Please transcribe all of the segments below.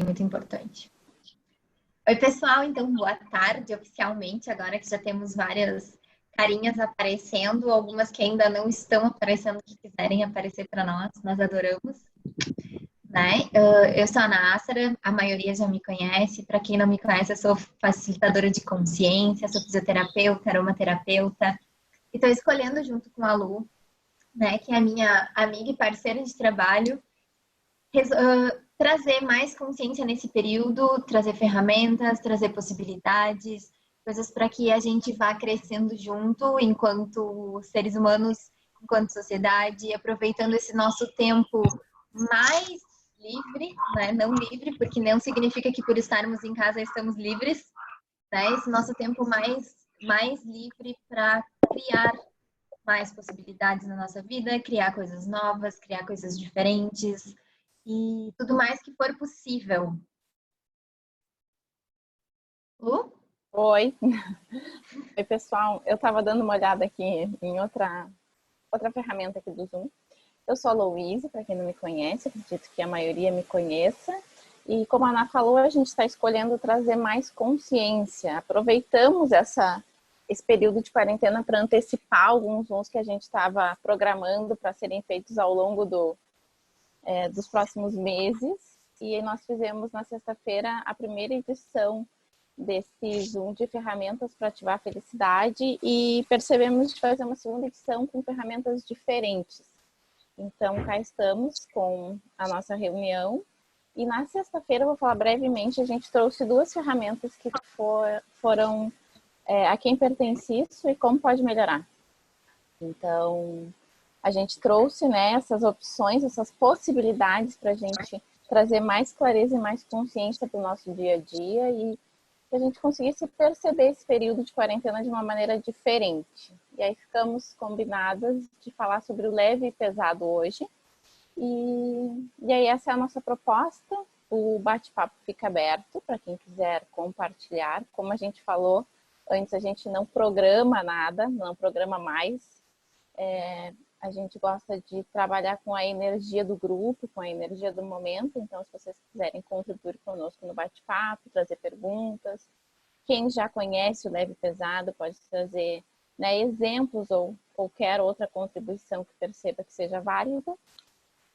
muito importante. Oi, pessoal, então boa tarde oficialmente, agora que já temos várias carinhas aparecendo, algumas que ainda não estão aparecendo, que quiserem aparecer para nós adoramos, né? Eu sou a Nássara, a maioria já me conhece, para quem não me conhece, eu sou facilitadora de consciência, sou fisioterapeuta, aromaterapeuta, e estou escolhendo junto com a Lu, né, que é a minha amiga e parceira de trabalho, trazer mais consciência nesse período, trazer ferramentas, trazer possibilidades, coisas para que a gente vá crescendo junto enquanto seres humanos, enquanto sociedade, aproveitando esse nosso tempo mais livre, né? Não livre, porque não significa que por estarmos em casa estamos livres, né? Esse nosso tempo mais livre para criar mais possibilidades na nossa vida, criar coisas novas, criar coisas diferentes, e tudo mais que for possível. Oi. Oi, pessoal. Eu estava dando uma olhada aqui em outra ferramenta aqui do Zoom. Eu sou a Louise, para quem não me conhece, acredito que a maioria me conheça. E como a Ana falou, a gente está escolhendo trazer mais consciência. Aproveitamos esse período de quarentena para antecipar alguns Zooms que a gente estava programando para serem feitos ao longo dos próximos meses, e nós fizemos na sexta-feira a primeira edição desse Zoom de ferramentas para ativar a felicidade, e percebemos de fazer uma segunda edição com ferramentas diferentes. Então, cá estamos com a nossa reunião, e na sexta-feira, eu vou falar brevemente, a gente trouxe duas ferramentas que foram a quem pertence isso e como pode melhorar. Então, a gente trouxe, né, essas opções, essas possibilidades para a gente trazer mais clareza e mais consciência para o nosso dia a dia e que a gente conseguisse perceber esse período de quarentena de uma maneira diferente. E aí ficamos combinadas de falar sobre o leve e pesado hoje. E aí essa é a nossa proposta. O bate-papo fica aberto para quem quiser compartilhar. Como a gente falou antes, a gente não programa nada, não programa mais. A gente gosta de trabalhar com a energia do grupo, com a energia do momento. Então, se vocês quiserem contribuir conosco no bate-papo, trazer perguntas. Quem já conhece o leve e pesado pode trazer, né, exemplos ou qualquer outra contribuição que perceba que seja válida.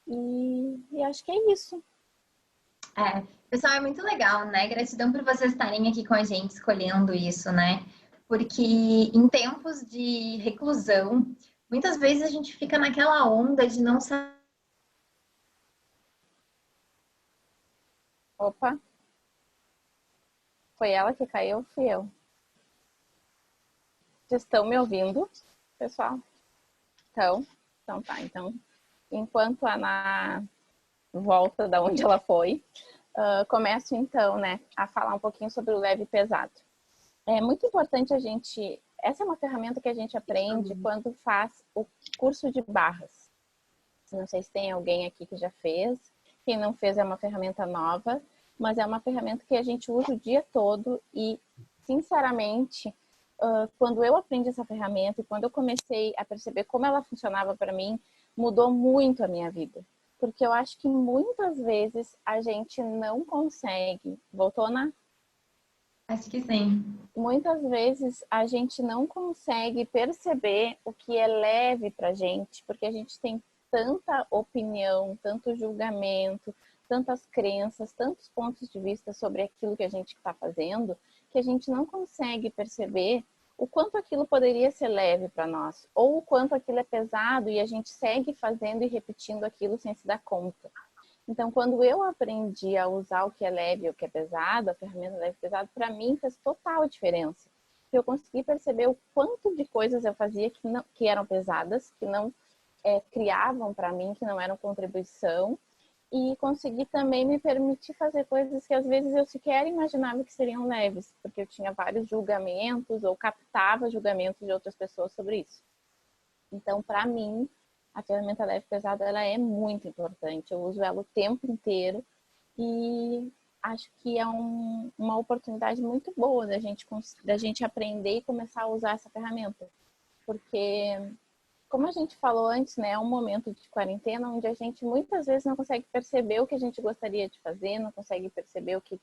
E acho que é isso. Pessoal, é muito legal, né? Gratidão por vocês estarem aqui com a gente escolhendo isso, né? Porque em tempos de reclusão, muitas vezes a gente fica naquela onda de não saber. Opa! Foi ela que caiu, fui eu. Vocês estão me ouvindo, pessoal? Então tá. Então, enquanto a Ana volta da onde ela foi, começo então, né, a falar um pouquinho sobre o leve e pesado. É muito importante essa é uma ferramenta que a gente aprende quando faz o curso de barras. Não sei se tem alguém aqui que já fez. Quem não fez é uma ferramenta nova, mas é uma ferramenta que a gente usa o dia todo e, sinceramente, quando eu aprendi essa ferramenta e quando eu comecei a perceber como ela funcionava para mim, mudou muito a minha vida. Porque eu acho que muitas vezes a gente não consegue... Voltou, Ana? Acho que sim. Muitas vezes a gente não consegue perceber o que é leve pra gente, porque a gente tem tanta opinião, tanto julgamento, tantas crenças, tantos pontos de vista sobre aquilo que a gente está fazendo, que a gente não consegue perceber o quanto aquilo poderia ser leve para nós, ou o quanto aquilo é pesado e a gente segue fazendo e repetindo aquilo sem se dar conta. Então, quando eu aprendi a usar o que é leve e o que é pesado, a ferramenta leve e pesado, para mim fez total diferença. Eu consegui perceber o quanto de coisas eu fazia que eram pesadas, que não criavam para mim, que não eram contribuição, e consegui também me permitir fazer coisas que às vezes eu sequer imaginava que seriam leves, porque eu tinha vários julgamentos ou captava julgamentos de outras pessoas sobre isso. Então, para mim, a ferramenta leve e pesada, ela é muito importante. Eu uso ela o tempo inteiro e acho que é uma oportunidade muito boa da gente aprender e começar a usar essa ferramenta. Porque como a gente falou antes, né, é um momento de quarentena onde a gente muitas vezes não consegue perceber o que a gente gostaria de fazer, não consegue perceber o que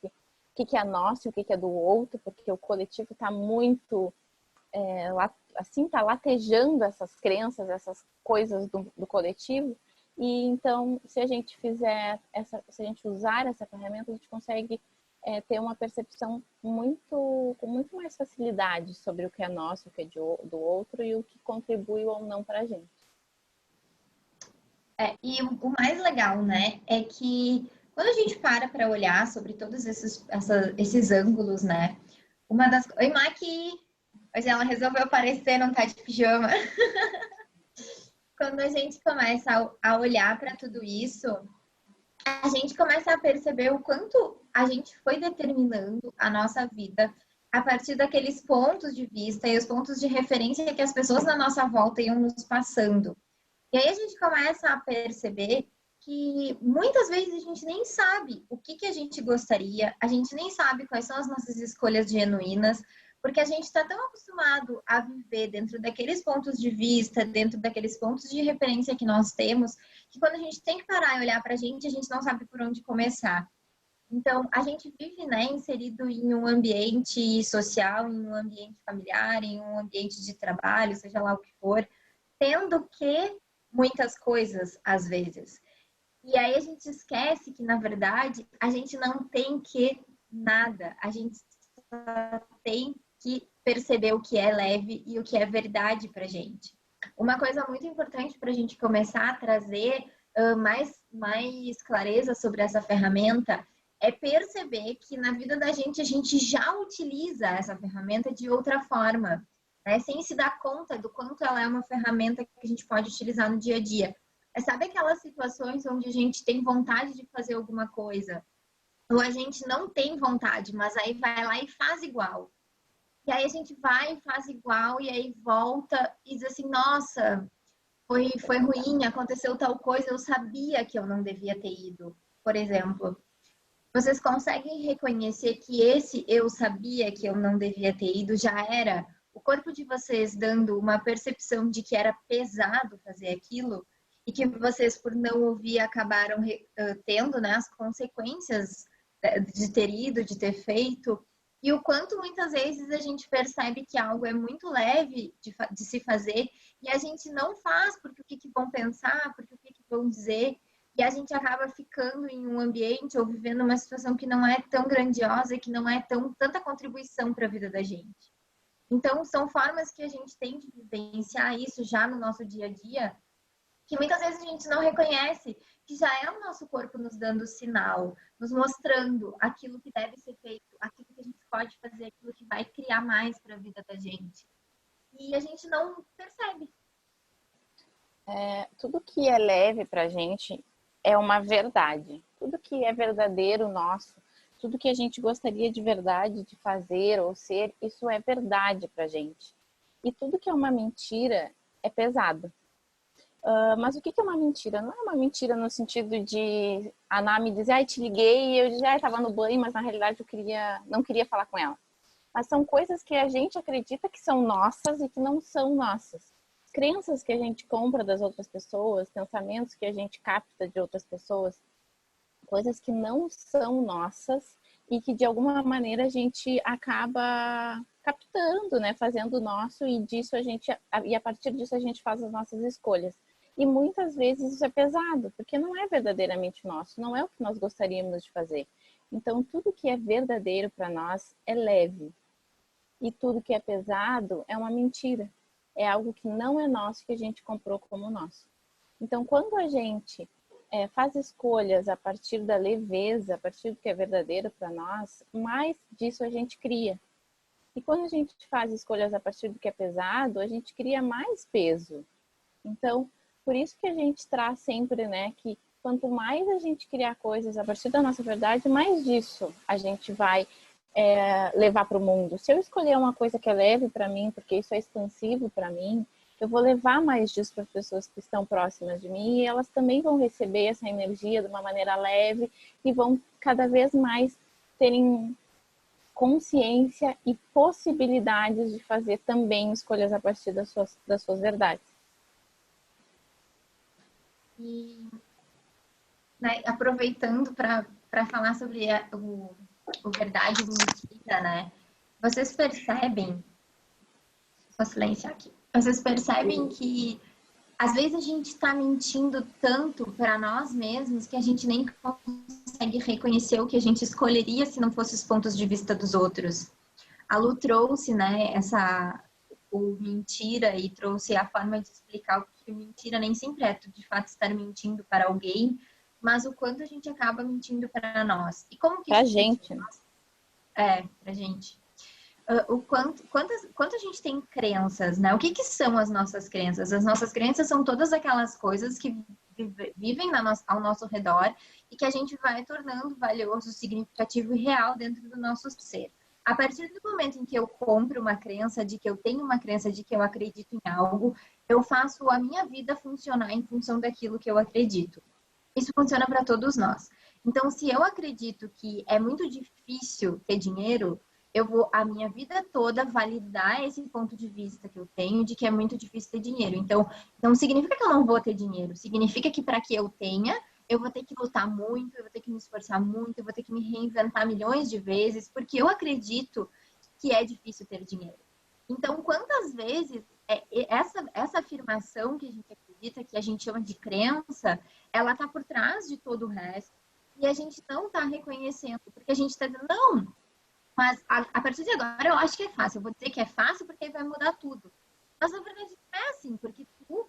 é nosso e o que é do outro, porque o coletivo está muito, assim, tá latejando essas crenças, essas coisas do coletivo. E então, se a gente se a gente usar essa ferramenta, a gente consegue ter uma percepção com muito mais facilidade sobre o que é nosso, o que é do outro e o que contribui ou não para a gente. E o mais legal, né, é que quando a gente para olhar sobre todos esses ângulos, né, uma das... Oi, Maqui! Hoje ela resolveu aparecer, não tá de pijama. Quando a gente começa a olhar para tudo isso, a gente começa a perceber o quanto a gente foi determinando a nossa vida a partir daqueles pontos de vista e os pontos de referência que as pessoas na nossa volta iam nos passando. E aí a gente começa a perceber que muitas vezes a gente nem sabe o que a gente gostaria, a gente nem sabe quais são as nossas escolhas genuínas, porque a gente está tão acostumado a viver dentro daqueles pontos de vista, dentro daqueles pontos de referência que nós temos, que quando a gente tem que parar e olhar para a gente não sabe por onde começar. Então, a gente vive, né, inserido em um ambiente social, em um ambiente familiar, em um ambiente de trabalho, seja lá o que for, tendo que muitas coisas, às vezes. E aí a gente esquece que, na verdade, a gente não tem que nada. A gente só tem que perceber o que é leve e o que é verdade pra gente. Uma coisa muito importante para a gente começar a trazer mais clareza sobre essa ferramenta é perceber que na vida da gente a gente já utiliza essa ferramenta de outra forma, né? Sem se dar conta do quanto ela é uma ferramenta que a gente pode utilizar no dia a dia. Sabe aquelas situações onde a gente tem vontade de fazer alguma coisa, ou a gente não tem vontade, mas aí vai lá e faz igual. E aí a gente vai e faz igual, e aí volta e diz assim, nossa, foi ruim, aconteceu tal coisa, eu sabia que eu não devia ter ido, por exemplo. Vocês conseguem reconhecer que esse eu sabia que eu não devia ter ido já era o corpo de vocês dando uma percepção de que era pesado fazer aquilo e que vocês, por não ouvir, acabaram tendo, né, as consequências de ter ido, de ter feito. E o quanto muitas vezes a gente percebe que algo é muito leve de se fazer e a gente não faz porque o que vão pensar, porque o que vão dizer. E a gente acaba ficando em um ambiente ou vivendo uma situação que não é tão grandiosa e que não é tanta contribuição para a vida da gente. Então, são formas que a gente tem de vivenciar isso já no nosso dia a dia, que muitas vezes a gente não reconhece, que já é o nosso corpo nos dando sinal, nos mostrando aquilo que deve ser feito, aquilo que a gente pode fazer, aquilo que vai criar mais para a vida da gente. E a gente não percebe. Tudo que é leve para a gente é uma verdade. Tudo que é verdadeiro nosso, tudo que a gente gostaria de verdade de fazer ou ser, isso é verdade para a gente. E tudo que é uma mentira é pesado. Mas o que é uma mentira? Não é uma mentira no sentido de a Ná me dizer, te liguei e eu dizia, estava no banho, mas na realidade não queria falar com ela. Mas são coisas que a gente acredita que são nossas e que não são nossas. Crenças que a gente compra das outras pessoas, pensamentos que a gente capta de outras pessoas, coisas que não são nossas e que de alguma maneira a gente acaba captando, né, fazendo nosso e a partir disso a gente faz as nossas escolhas. E muitas vezes isso é pesado, porque não é verdadeiramente nosso, não é o que nós gostaríamos de fazer. Então tudo que é verdadeiro para nós é leve. E tudo que é pesado é uma mentira. É algo que não é nosso, que a gente comprou como nosso. Então, quando a gente faz escolhas a partir da leveza, a partir do que é verdadeiro para nós, mais disso a gente cria. E quando a gente faz escolhas a partir do que é pesado, a gente cria mais peso. Então, por isso que a gente traz sempre, né, que quanto mais a gente criar coisas a partir da nossa verdade, mais disso a gente vai levar para o mundo. Se eu escolher uma coisa que é leve para mim, porque isso é expansivo para mim, eu vou levar mais disso para as pessoas que estão próximas de mim e elas também vão receber essa energia de uma maneira leve e vão cada vez mais terem consciência e possibilidades de fazer também escolhas a partir das suas verdades. E, né, aproveitando para falar sobre o verdade e mentira, né? Vocês percebem, vou silenciar aqui, vocês percebem que às vezes a gente está mentindo tanto para nós mesmos que a gente nem consegue reconhecer o que a gente escolheria se não fosse os pontos de vista dos outros. A Lu trouxe, né, o mentira e trouxe a forma de explicar que mentira nem sempre é de fato estar mentindo para alguém, mas o quanto a gente acaba mentindo para nós. E como que Pra isso gente, né? pra gente? O quanto a gente tem crenças, né? O que são as nossas crenças? As nossas crenças são todas aquelas coisas que vivem ao nosso redor e que a gente vai tornando valioso, significativo e real dentro do nosso ser. A partir do momento em que eu compro uma crença, de que eu tenho uma crença, de que eu acredito em algo, eu faço a minha vida funcionar em função daquilo que eu acredito. Isso funciona para todos nós. Então, se eu acredito que é muito difícil ter dinheiro, eu vou a minha vida toda validar esse ponto de vista que eu tenho de que é muito difícil ter dinheiro. Então não significa que eu não vou ter dinheiro, significa que para que eu tenha, eu vou ter que lutar muito, eu vou ter que me esforçar muito, eu vou ter que me reinventar milhões de vezes, porque eu acredito que é difícil ter dinheiro. Então, quantas vezes essa afirmação que a gente acredita, que a gente chama de crença, ela está por trás de todo o resto e a gente não está reconhecendo, porque a gente está dizendo, não, mas a partir de agora eu acho que é fácil. Eu vou dizer que é fácil porque aí vai mudar tudo. Mas na verdade não é assim, porque tu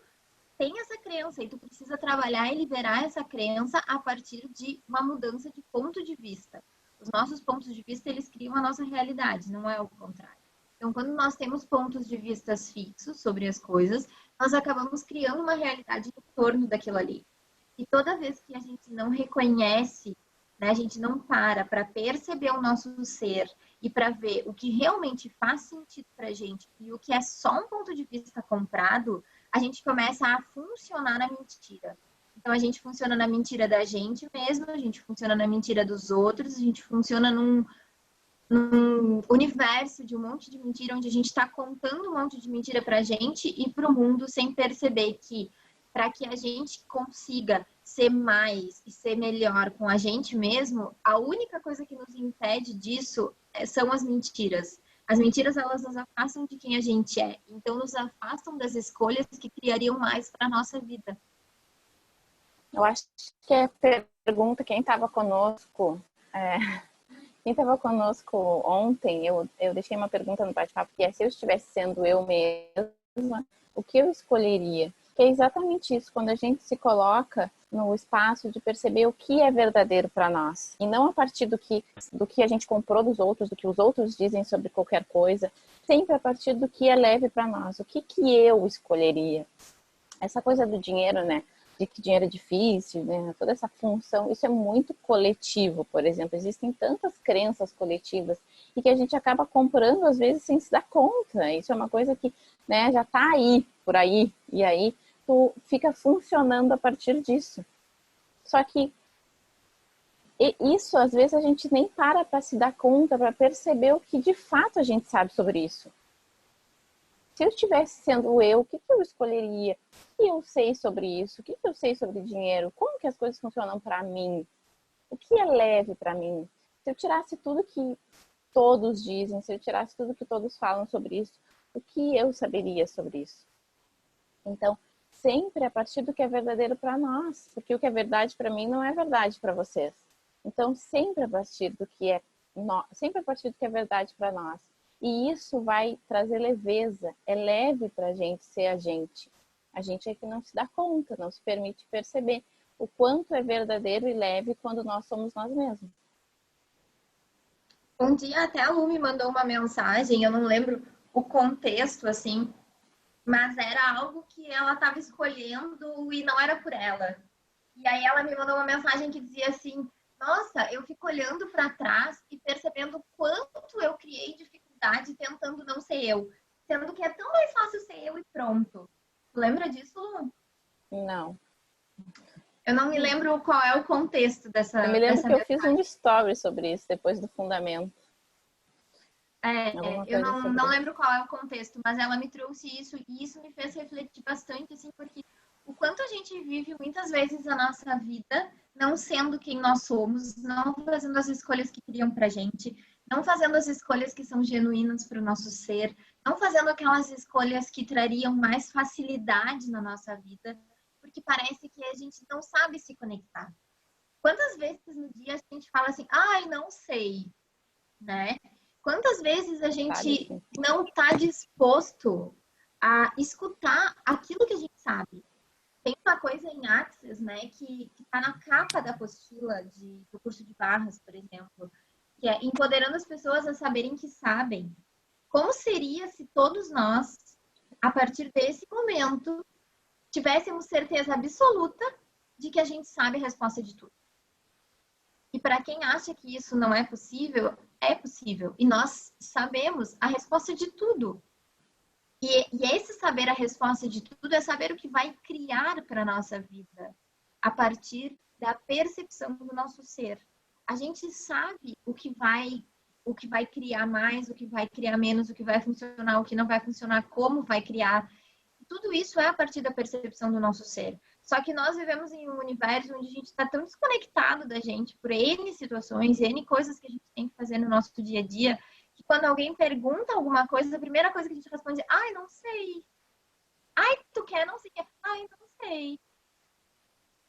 tem essa crença e tu precisa trabalhar e liberar essa crença a partir de uma mudança de ponto de vista. Os nossos pontos de vista, eles criam a nossa realidade, não é o contrário. Então, quando nós temos pontos de vista fixos sobre as coisas, nós acabamos criando uma realidade em torno daquilo ali. E toda vez que a gente não reconhece, né, a gente não para perceber o nosso ser e para ver o que realmente faz sentido para a gente e o que é só um ponto de vista comprado, a gente começa a funcionar na mentira. Então, a gente funciona na mentira da gente mesmo, a gente funciona na mentira dos outros, a gente funciona num universo de um monte de mentira, onde a gente está contando um monte de mentira para a gente e para o mundo, sem perceber que para que a gente consiga ser mais e ser melhor com a gente mesmo, a única coisa que nos impede disso são as mentiras. As mentiras, elas nos afastam de quem a gente é. Então, nos afastam das escolhas que criariam mais para a nossa vida. Eu acho que é pergunta, quem estava conosco... Quem estava conosco ontem, eu deixei uma pergunta no bate-papo, que é: se eu estivesse sendo eu mesma, o que eu escolheria? Que é exatamente isso, quando a gente se coloca no espaço de perceber o que é verdadeiro para nós. E não a partir do que a gente comprou dos outros, do que os outros dizem sobre qualquer coisa, sempre a partir do que é leve para nós. O que eu escolheria? Essa coisa do dinheiro, né? De que dinheiro é difícil, né? Toda essa função, isso é muito coletivo, por exemplo. Existem tantas crenças coletivas e que a gente acaba comprando, às vezes, sem se dar conta. Isso é uma coisa que, né, já está aí, por aí, e aí tu fica funcionando a partir disso. Só que isso, às vezes, a gente nem para se dar conta, para perceber o que de fato a gente sabe sobre isso. Se eu estivesse sendo eu, o que eu escolheria? O que eu sei sobre isso? O que eu sei sobre dinheiro? Como que as coisas funcionam para mim? O que é leve para mim? Se eu tirasse tudo que todos dizem, se eu tirasse tudo que todos falam sobre isso, o que eu saberia sobre isso? Então, sempre a partir do que é verdadeiro para nós, porque o que é verdade para mim não é verdade para vocês. Então, sempre a partir do que é verdade para nós. E isso vai trazer leveza, é leve para a gente ser a gente. A gente é que não se dá conta, não se permite perceber o quanto é verdadeiro e leve quando nós somos nós mesmos. Um dia até a Lu me mandou uma mensagem, eu não lembro o contexto, assim, mas era algo que ela estava escolhendo e não era por ela. E aí ela me mandou uma mensagem que dizia assim: nossa, eu fico olhando para trás e percebendo quanto eu criei dificuldade tentando não ser eu, sendo que é tão mais fácil ser eu e pronto. Lembra disso, Lu? Não. Eu não me lembro qual é o contexto dessa. Eu me lembro que eu fiz um story sobre isso depois do fundamento. Eu não lembro qual é o contexto, mas ela me trouxe isso e isso me fez refletir bastante, assim, porque o quanto a gente vive muitas vezes a nossa vida não sendo quem nós somos, não fazendo as escolhas que queriam pra gente, não fazendo as escolhas que são genuínas para o nosso ser, não fazendo aquelas escolhas que trariam mais facilidade na nossa vida, porque parece que a gente não sabe se conectar. Quantas vezes no dia a gente fala assim, ai, não sei, né? Quantas vezes a gente não está disposto a escutar aquilo que a gente sabe? Tem uma coisa em Axis, né, que está na capa da apostila do curso de barras, por exemplo, que é empoderando as pessoas a saberem que sabem. Como seria se todos nós, a partir desse momento, tivéssemos certeza absoluta de que a gente sabe a resposta de tudo? E para quem acha que isso não é possível, é possível. E nós sabemos a resposta de tudo. E esse saber a resposta de tudo é saber o que vai criar para a nossa vida, a partir da percepção do nosso ser. A gente sabe o que vai criar mais, o que vai criar menos, o que vai funcionar, o que não vai funcionar, como vai criar. Tudo isso é a partir da percepção do nosso ser. Só que nós vivemos em um universo onde a gente está tão desconectado da gente por N situações, N coisas que a gente tem que fazer no nosso dia a dia, que quando alguém pergunta alguma coisa, a primeira coisa que a gente responde é, ai, não sei. Ai, tu quer, não sei o que. Ai, não sei.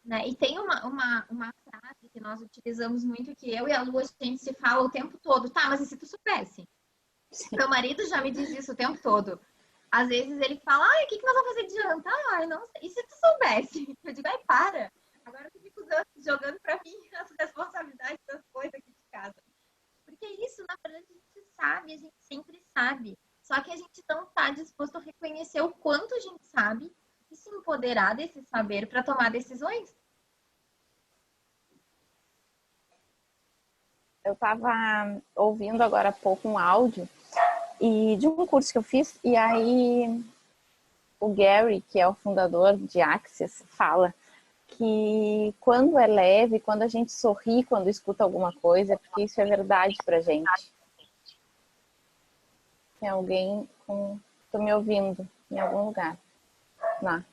Né? E tem uma frase que nós utilizamos muito, que eu e a Lu, a gente se fala o tempo todo. Tá, mas e se tu soubesse? Sim. Meu marido já me diz isso o tempo todo. Às vezes ele fala, ai, o que nós vamos fazer de janta? Ai, não sei. E se tu soubesse? Eu digo, ai, para. Agora tu fica jogando pra mim as responsabilidades das coisas aqui de casa. Porque isso, na verdade, a gente sabe, a gente sempre sabe. Só que a gente não está disposto a reconhecer o quanto a gente sabe e se empoderar desse saber para tomar decisões. Eu estava ouvindo agora há pouco um áudio e de um curso que eu fiz, e aí o Gary, que é o fundador de Axis, fala que quando é leve, quando a gente sorri quando escuta alguma coisa, é porque isso é verdade pra gente. Tem alguém tô me ouvindo em algum lugar. Não.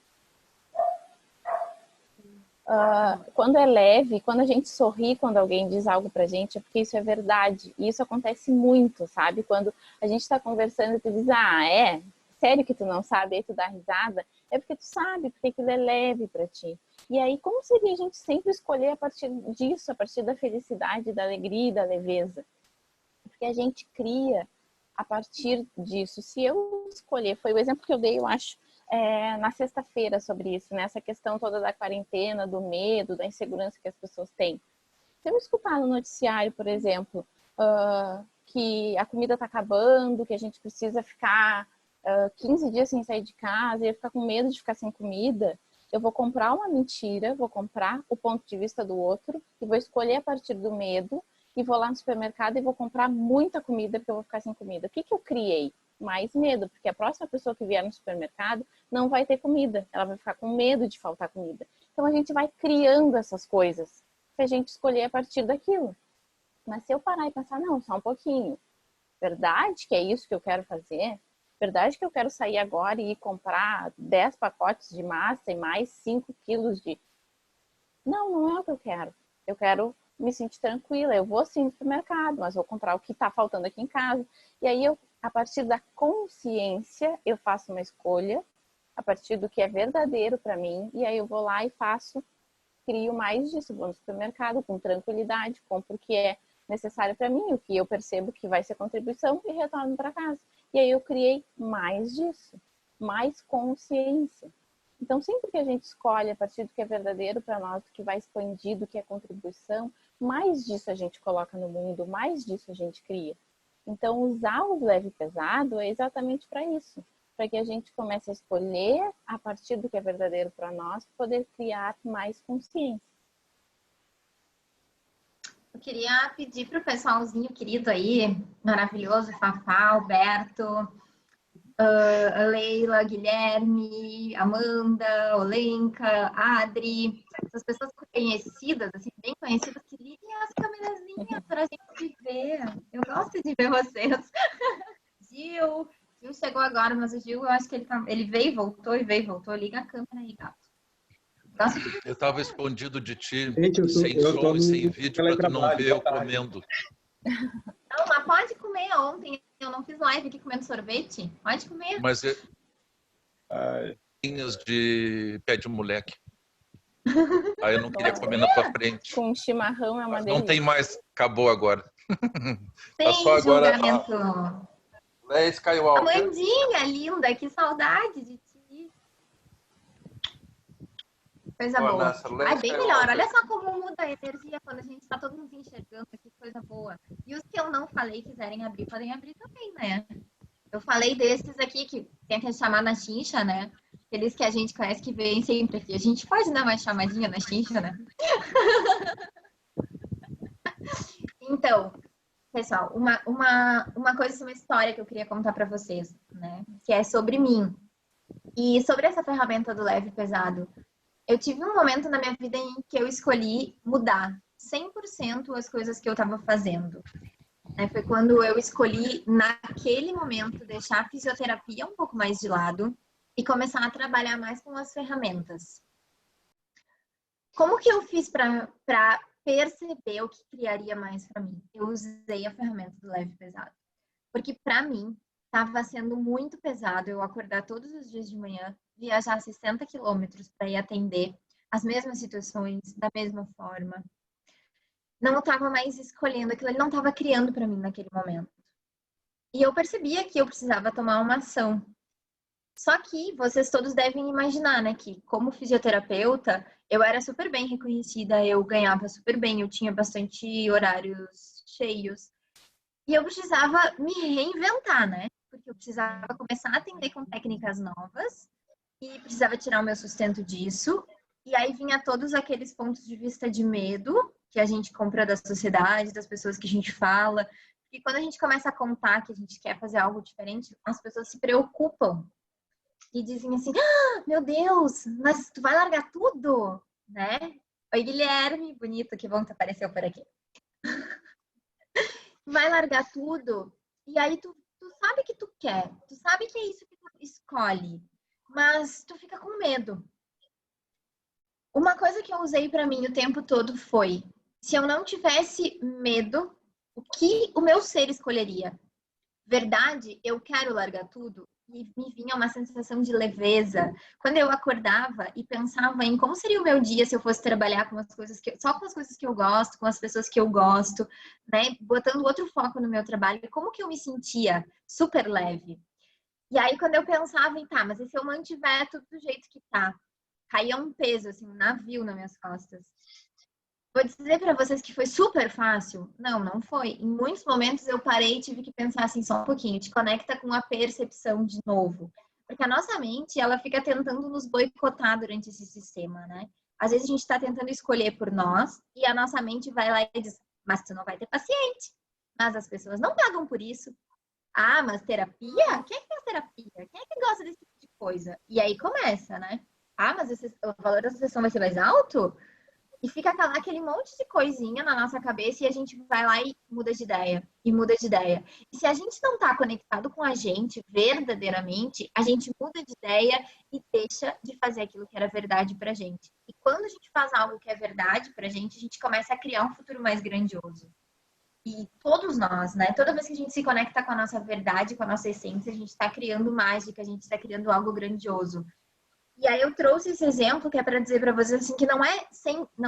Quando é leve, quando a gente sorri quando alguém diz algo pra gente, é porque isso é verdade. E isso acontece muito, sabe? Quando a gente tá conversando e tu diz, é? Sério que tu não sabe? Aí tu dá risada. É porque tu sabe, porque aquilo é leve pra ti. E aí, como seria a gente sempre escolher a partir disso, a partir da felicidade, da alegria e da leveza? Porque a gente cria a partir disso. Se eu escolher, foi o exemplo que eu dei, eu acho, na sexta-feira sobre isso, né? Essa questão toda da quarentena, do medo, da insegurança que as pessoas têm. Se eu escutar no noticiário, por exemplo, que a comida está acabando, que a gente precisa ficar 15 dias sem sair de casa, e eu ficar com medo de ficar sem comida, eu vou comprar uma mentira, vou comprar o ponto de vista do outro e vou escolher a partir do medo e vou lá no supermercado e vou comprar muita comida porque eu vou ficar sem comida. O que eu criei? Mais medo, porque a próxima pessoa que vier no supermercado não vai ter comida, ela vai ficar com medo de faltar comida. Então a gente vai criando essas coisas se a gente escolher a partir daquilo. Mas se eu parar e pensar, não, só um pouquinho, verdade que é isso que eu quero fazer? Verdade que eu quero sair agora e ir comprar 10 pacotes de massa e mais 5 quilos de... Não é o que eu quero. Eu quero me sentir tranquila. Eu vou sim no supermercado, mas vou comprar o que está faltando aqui em casa. E aí, a partir da consciência, eu faço uma escolha, a partir do que é verdadeiro para mim, e aí eu vou lá e crio mais disso. Vou no supermercado com tranquilidade, compro o que é necessário para mim, o que eu percebo que vai ser contribuição e retorno para casa. E aí eu criei mais disso, mais consciência. Então, sempre que a gente escolhe a partir do que é verdadeiro para nós, do que vai expandir, do que é contribuição, mais disso a gente coloca no mundo, mais disso a gente cria. Então, usar o leve e pesado é exatamente para isso, para que a gente comece a escolher a partir do que é verdadeiro para nós, poder criar mais consciência. Eu queria pedir para o pessoalzinho querido aí, maravilhoso, Fafá, Alberto, Leila, Guilherme, Amanda, Olenka, Adri, essas pessoas conhecidas, assim, bem conhecidas, que liguem as câmerazinhas para a gente ver. Eu gosto de ver vocês. Gil chegou agora, mas o Gil, eu acho que ele veio e voltou, Liga a câmera aí, gato. Nossa, Eu estava escondido de ti, Gente, sem eu som tô e sem no vídeo, para tu não teletrabalho, ver eu boa tarde. comendo. não, mas pode comer. Ontem eu não fiz live aqui comendo sorvete. Pode comer. Mas é Ai, de pé de moleque. Aí eu não queria comer na tua frente. Com chimarrão é uma Mas delícia. não tem mais, acabou agora. Tá só Sem agora julgamento. Leia Skywalker. Amandinha, linda, que saudade de ti. Coisa Ó, boa. nessa, Leia Ai, bem Skywalker. melhor. Olha só como muda a energia quando a gente está todo mundo se enxergando. Que coisa boa. E os que eu não falei quiserem abrir, podem abrir também, né? Eu falei desses aqui que tem que chamar na chincha, né? Aqueles que a gente conhece que vêm sempre aqui. A gente pode dar uma chamadinha na chincha, né? Então, pessoal, uma coisa, uma história que eu queria contar para vocês, né? Que é sobre mim. E sobre essa ferramenta do leve e pesado. Eu tive um momento na minha vida em que eu escolhi mudar 100% as coisas que eu estava fazendo. Foi quando eu escolhi, naquele momento, deixar a fisioterapia um pouco mais de lado e começar a trabalhar mais com as ferramentas. Como que eu fiz para perceber o que criaria mais para mim? Eu usei a ferramenta do leve e pesado. Porque para mim, estava sendo muito pesado eu acordar todos os dias de manhã, viajar 60 quilômetros para ir atender as mesmas situações, da mesma forma. Não estava mais escolhendo aquilo, ele não estava criando para mim naquele momento. E eu percebia que eu precisava tomar uma ação. Só que vocês todos devem imaginar, né, que como fisioterapeuta, eu era super bem reconhecida, eu ganhava super bem, eu tinha bastante horários cheios. E eu precisava me reinventar, né? Porque eu precisava começar a atender com técnicas novas e precisava tirar o meu sustento disso. E aí vinha todos aqueles pontos de vista de medo que a gente compra da sociedade, das pessoas que a gente fala. E quando a gente começa a contar que a gente quer fazer algo diferente, as pessoas se preocupam e dizem assim: ah, meu Deus, mas tu vai largar tudo, né? Oi, Guilherme, bonito, que bom que tu apareceu por aqui. Vai largar tudo e aí tu sabe que tu quer, tu sabe que é isso que tu escolhe, mas tu fica com medo. Uma coisa que eu usei para mim o tempo todo foi: se eu não tivesse medo, o que o meu ser escolheria? Verdade, eu quero largar tudo? E me vinha uma sensação de leveza. Quando eu acordava e pensava em como seria o meu dia se eu fosse trabalhar com as coisas só com as coisas que eu gosto, com as pessoas que eu gosto, né? Botando outro foco no meu trabalho, como que eu me sentia super leve. E aí, quando eu pensava em, tá, mas e se eu mantiver tudo do jeito que tá? Caía um peso, assim, um navio nas minhas costas. Vou dizer para vocês que foi super fácil? Não, não foi. Em muitos momentos eu parei e tive que pensar assim, só um pouquinho, te conecta com a percepção de novo. Porque a nossa mente, ela fica tentando nos boicotar durante esse sistema, né? Às vezes a gente está tentando escolher por nós e a nossa mente vai lá e diz, mas tu não vai ter paciente. Mas as pessoas não pagam por isso. Ah, mas terapia? Quem é que faz terapia? Quem é que gosta desse tipo de coisa? E aí começa, né? Ah, mas o valor da sessão vai ser mais alto? E fica aquele monte de coisinha na nossa cabeça e a gente vai lá e muda de ideia, e muda de ideia. E se a gente não está conectado com a gente verdadeiramente, a gente muda de ideia e deixa de fazer aquilo que era verdade pra gente. E quando a gente faz algo que é verdade pra gente, a gente começa a criar um futuro mais grandioso. E todos nós, né? Toda vez que a gente se conecta com a nossa verdade, com a nossa essência, a gente está criando mágica, a gente está criando algo grandioso. E aí eu trouxe esse exemplo que é para dizer para vocês assim que não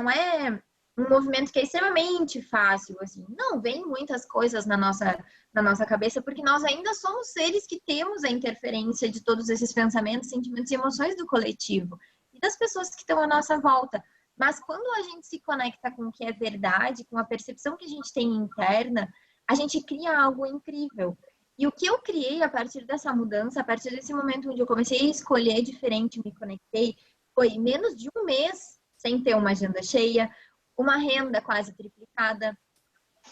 é um movimento que é extremamente fácil, assim. Não, vem muitas coisas na nossa cabeça, porque nós ainda somos seres que temos a interferência de todos esses pensamentos, sentimentos e emoções do coletivo e das pessoas que estão à nossa volta. Mas quando a gente se conecta com o que é verdade, com a percepção que a gente tem interna, a gente cria algo incrível. E o que eu criei a partir dessa mudança, a partir desse momento onde eu comecei a escolher diferente, me conectei, foi menos de um mês sem ter uma agenda cheia, uma renda quase triplicada,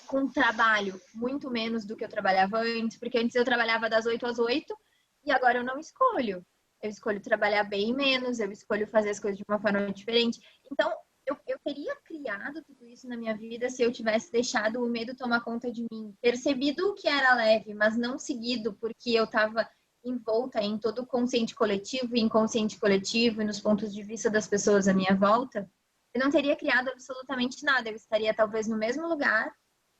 com um trabalho muito menos do que eu trabalhava antes, porque antes eu trabalhava das 8 às 8 e agora eu não escolho. Eu escolho trabalhar bem menos, eu escolho fazer as coisas de uma forma diferente. Então, eu teria criado tudo isso na minha vida se eu tivesse deixado o medo tomar conta de mim. Percebido o que era leve, mas não seguido porque eu estava envolta em todo o consciente coletivo e inconsciente coletivo e nos pontos de vista das pessoas à minha volta, eu não teria criado absolutamente nada. Eu estaria talvez no mesmo lugar,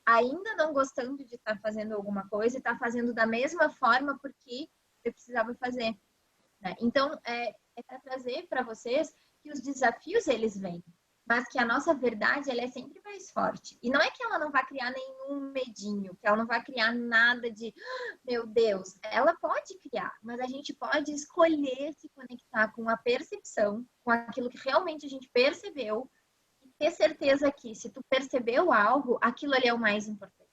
ainda não gostando de estar fazendo alguma coisa e estar fazendo da mesma forma porque eu precisava fazer, né? Então, é para trazer para vocês que os desafios, eles vêm, mas que a nossa verdade, ela é sempre mais forte. E não é que ela não vai criar nenhum medinho, que ela não vai criar nada de, meu Deus, ela pode criar, mas a gente pode escolher se conectar com a percepção, com aquilo que realmente a gente percebeu, e ter certeza que se tu percebeu algo, aquilo ali é o mais importante.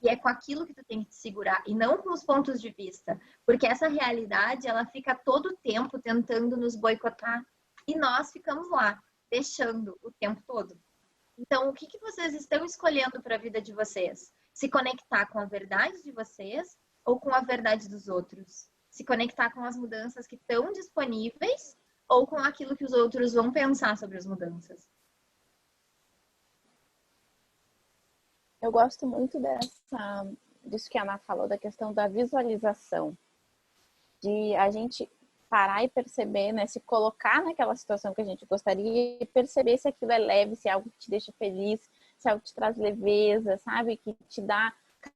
E é com aquilo que tu tem que te segurar, e não com os pontos de vista. Porque essa realidade, ela fica todo o tempo tentando nos boicotar, e nós ficamos lá, deixando o tempo todo. Então, o que vocês estão escolhendo para a vida de vocês? Se conectar com a verdade de vocês ou com a verdade dos outros? Se conectar com as mudanças que estão disponíveis ou com aquilo que os outros vão pensar sobre as mudanças? Eu gosto muito disso que a Ana falou, da questão da visualização. De a gente parar e perceber, né? Se colocar naquela situação que a gente gostaria e perceber se aquilo é leve, se é algo que te deixa feliz, se é algo que te traz leveza, sabe? Que te dá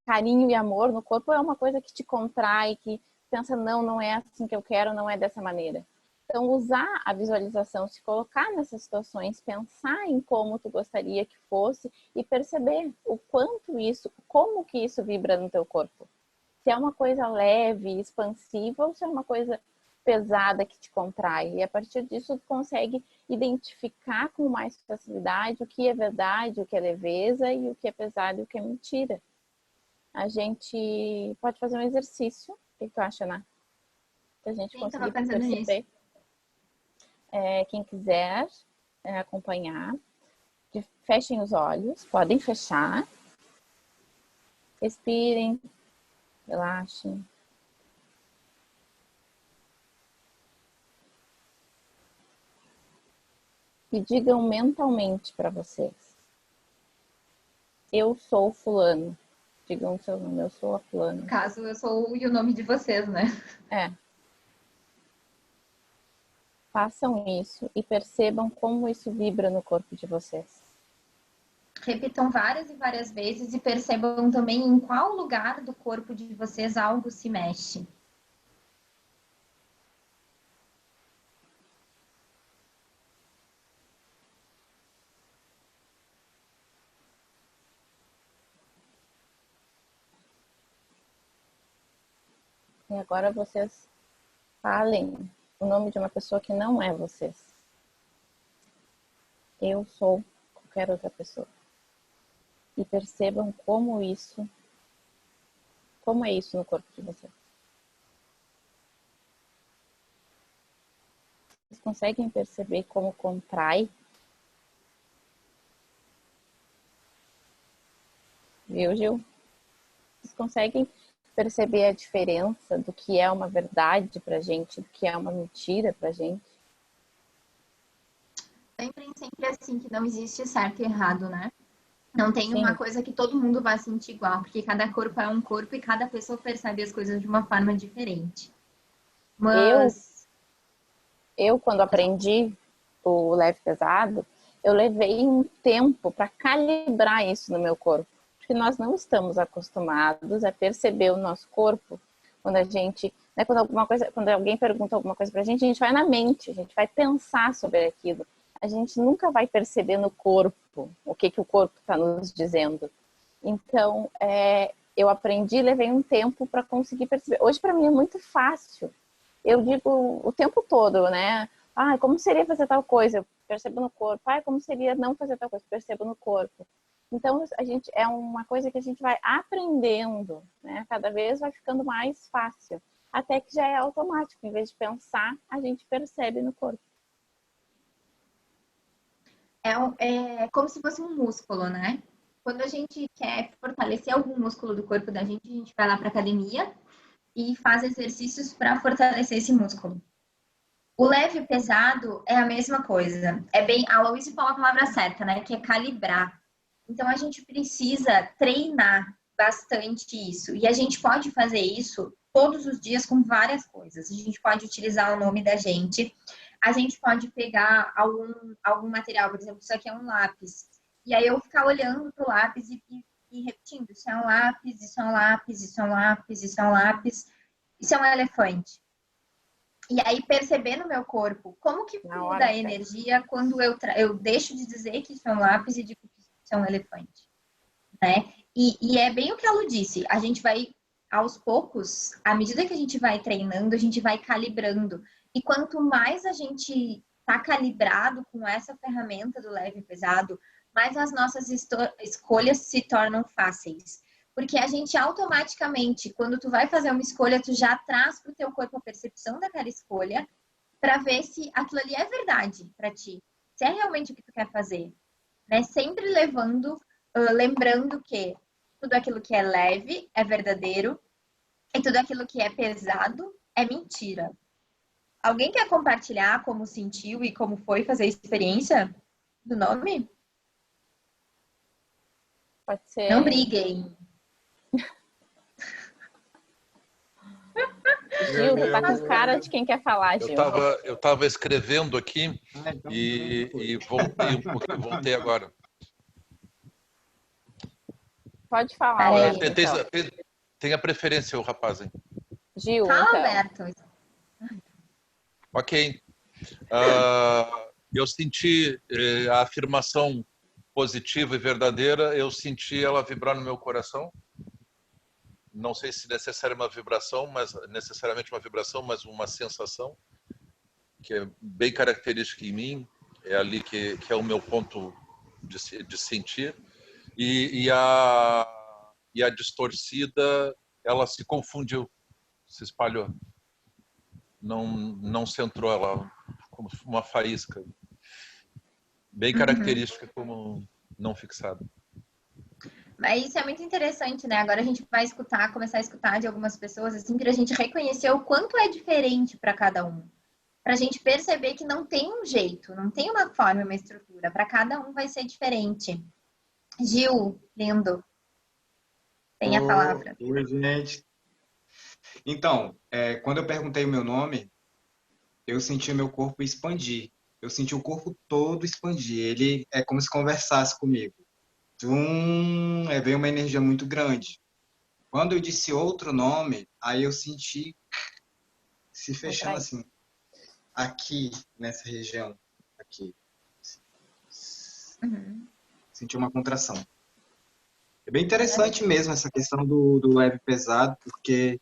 carinho e amor no corpo, é uma coisa que te contrai, que pensa, não é assim que eu quero, não é dessa maneira. Então, usar a visualização, se colocar nessas situações, pensar em como tu gostaria que fosse e perceber o quanto isso, como que isso vibra no teu corpo. Se é uma coisa leve, expansiva, ou se é uma coisa pesada que te contrai. E a partir disso, tu consegue identificar com mais facilidade o que é verdade, o que é leveza e o que é pesado e o que é mentira. A gente pode fazer um exercício. O que tu acha, Ana? Que a gente conseguir perceber. Quem quiser acompanhar, fechem os olhos, podem fechar. Respirem, relaxem. E digam mentalmente para vocês: eu sou fulano. Digam o seu nome: eu sou a fulano. No caso, eu sou o nome de vocês, né? Façam isso e percebam como isso vibra no corpo de vocês. Repitam várias e várias vezes e percebam também em qual lugar do corpo de vocês algo se mexe. E agora vocês falem o nome de uma pessoa que não é vocês. Eu sou qualquer outra pessoa. E percebam como é isso no corpo de vocês. Vocês conseguem perceber como contrai? Viu, Gil? Vocês conseguem perceber a diferença do que é uma verdade pra gente, do que é uma mentira pra gente? Lembrem sempre assim que não existe certo e errado, né? Não tem Sim. uma coisa que todo mundo vai sentir igual, porque cada corpo é um corpo e cada pessoa percebe as coisas de uma forma diferente. Mas eu quando aprendi o leve pesado, eu levei um tempo para calibrar isso no meu corpo. Porque nós não estamos acostumados a perceber o nosso corpo quando a gente, né, quando alguém pergunta alguma coisa pra gente vai na mente, a gente vai pensar sobre aquilo. A gente nunca vai perceber no corpo o que o corpo está nos dizendo. Então, eu aprendi, levei um tempo para conseguir perceber. Hoje, para mim, é muito fácil. Eu digo o tempo todo, né? Como seria fazer tal coisa? Eu percebo no corpo. Como seria não fazer tal coisa? Eu percebo no corpo. Então, é uma coisa que a gente vai aprendendo, né? Cada vez vai ficando mais fácil. Até que já é automático. Em vez de pensar, a gente percebe no corpo. É como se fosse um músculo, né? Quando a gente quer fortalecer algum músculo do corpo da gente, a gente vai lá para academia e faz exercícios para fortalecer esse músculo. O leve e pesado é a mesma coisa. A Aloysio falou a palavra certa, né? Que é calibrar. Então, a gente precisa treinar bastante isso. E a gente pode fazer isso todos os dias com várias coisas. A gente pode utilizar o nome da gente, a gente pode pegar algum material, por exemplo, isso aqui é um lápis. E aí eu ficar olhando pro lápis e repetindo, isso é um lápis, isso é um lápis, isso é um lápis, isso é um lápis, isso é um elefante. E aí perceber no meu corpo como que muda a energia quando eu deixo de dizer que isso é um lápis e digo que isso é um elefante, né? E é bem o que a Lu disse, a gente vai, aos poucos, à medida que a gente vai treinando, a gente vai calibrando. E quanto mais a gente tá calibrado com essa ferramenta do leve e pesado, mais as nossas escolhas se tornam fáceis. Porque a gente automaticamente, quando tu vai fazer uma escolha, tu já traz para o teu corpo a percepção daquela escolha para ver se aquilo ali é verdade para ti. Se é realmente o que tu quer fazer. Né? Sempre lembrando que tudo aquilo que é leve é verdadeiro e tudo aquilo que é pesado é mentira. Alguém quer compartilhar como sentiu e como foi fazer a experiência do nome? Pode ser. Não briguem. Gil, tu tá com cara de quem quer falar, Gil. Eu tava escrevendo aqui e voltei um pouquinho, voltei agora. Pode falar, Tem a preferência, o rapaz, hein? Gil, fala, então. Alberto. Ok. Eu senti a afirmação positiva e verdadeira, eu senti ela vibrar no meu coração. Não sei se necessariamente uma vibração, mas uma sensação que é bem característica em mim, é ali que é o meu ponto de sentir. E a distorcida, ela se confundiu, se espalhou. Não centrou ela como uma faísca. Bem característica como não fixada. Mas isso é muito interessante, né? Agora a gente vai começar a escutar de algumas pessoas, assim, para a gente reconhecer o quanto é diferente para cada um. Para a gente perceber que não tem um jeito, não tem uma forma, uma estrutura. Para cada um vai ser diferente. Gil, lindo. Tem a palavra. Oi, gente. Então, quando eu perguntei o meu nome, eu senti o meu corpo expandir. Eu senti o corpo todo expandir. Ele é como se conversasse comigo. Veio uma energia muito grande. Quando eu disse outro nome, aí eu senti se fechando assim, aqui, nessa região, aqui. Senti uma contração. É bem interessante mesmo essa questão do leve e pesado, porque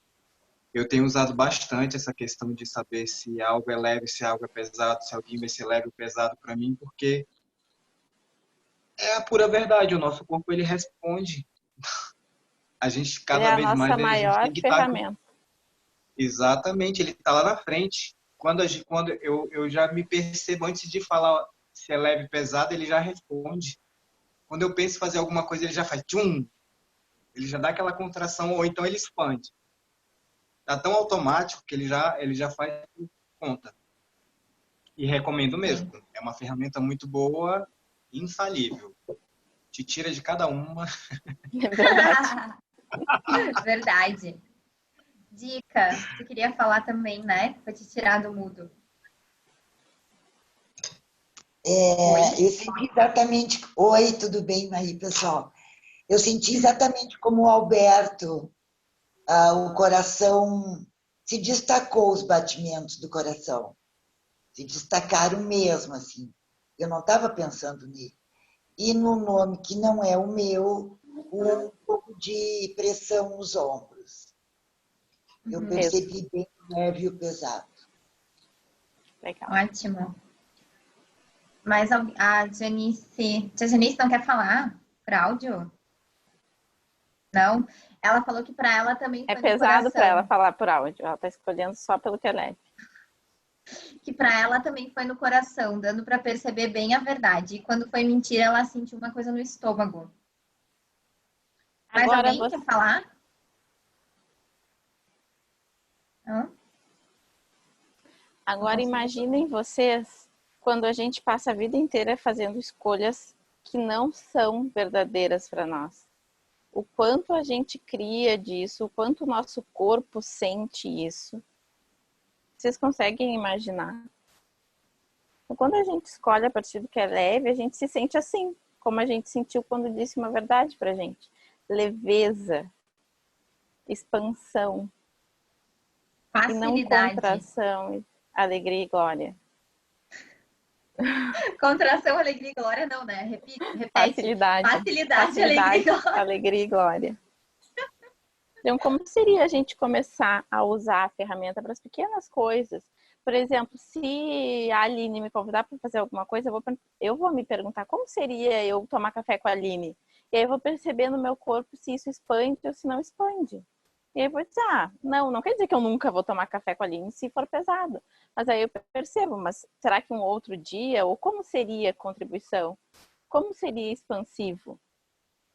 eu tenho usado bastante essa questão de saber se algo é leve, se algo é pesado, se alguém vai ser leve ou pesado para mim, porque é a pura verdade, o nosso corpo ele responde. A gente cada vez mais a maior tem que ferramenta. Exatamente, ele está lá na frente. Quando eu já me percebo antes de falar se é leve ou pesado, ele já responde. Quando eu penso em fazer alguma coisa, ele já faz tchum, ele já dá aquela contração ou então ele expande. Tá tão automático que ele já faz por conta. E recomendo mesmo. É uma ferramenta muito boa, infalível. Te tira de cada uma. É verdade. Verdade. Dica, você queria falar também, né? Pra te tirar do mudo. Eu senti exatamente... Oi, tudo bem aí, pessoal? Eu senti exatamente como o Alberto, o coração se destacou, os batimentos do coração. Se destacaram mesmo, assim. Eu não estava pensando nele. E no nome que não é o meu, um pouco de pressão nos ombros. Eu percebi bem o leve e o pesado. Legal. Ótimo. Mas a Janice não quer falar por áudio? Não? Ela falou que para ela também foi no coração. É pesado para ela falar por áudio. Ela está escolhendo só pelo que é leve. Que para ela também foi no coração, dando para perceber bem a verdade. E quando foi mentira, ela sentiu uma coisa no estômago. Mas agora alguém quer falar? Não? Agora imaginem vocês quando a gente passa a vida inteira fazendo escolhas que não são verdadeiras para nós. o quanto a gente cria disso, o quanto o nosso corpo sente isso. Vocês conseguem imaginar? Então, quando a gente escolhe a partir do que é leve, a gente se sente assim, como a gente sentiu quando disse uma verdade pra gente. Leveza, expansão, facilidade. E não contração, alegria e glória. Contração, alegria e glória, não, né? Repete. Facilidade, alegria e glória. Então, como seria a gente começar a usar a ferramenta para as pequenas coisas? Por exemplo, se a Aline me convidar para fazer alguma coisa, eu vou me perguntar como seria eu tomar café com a Aline. E aí eu vou perceber no meu corpo se isso expande ou se não expande. E aí eu vou dizer, não quer dizer que eu nunca vou tomar café com a Aline se for pesado. Mas aí eu percebo, mas será que um outro dia? Ou como seria a contribuição? Como seria expansivo?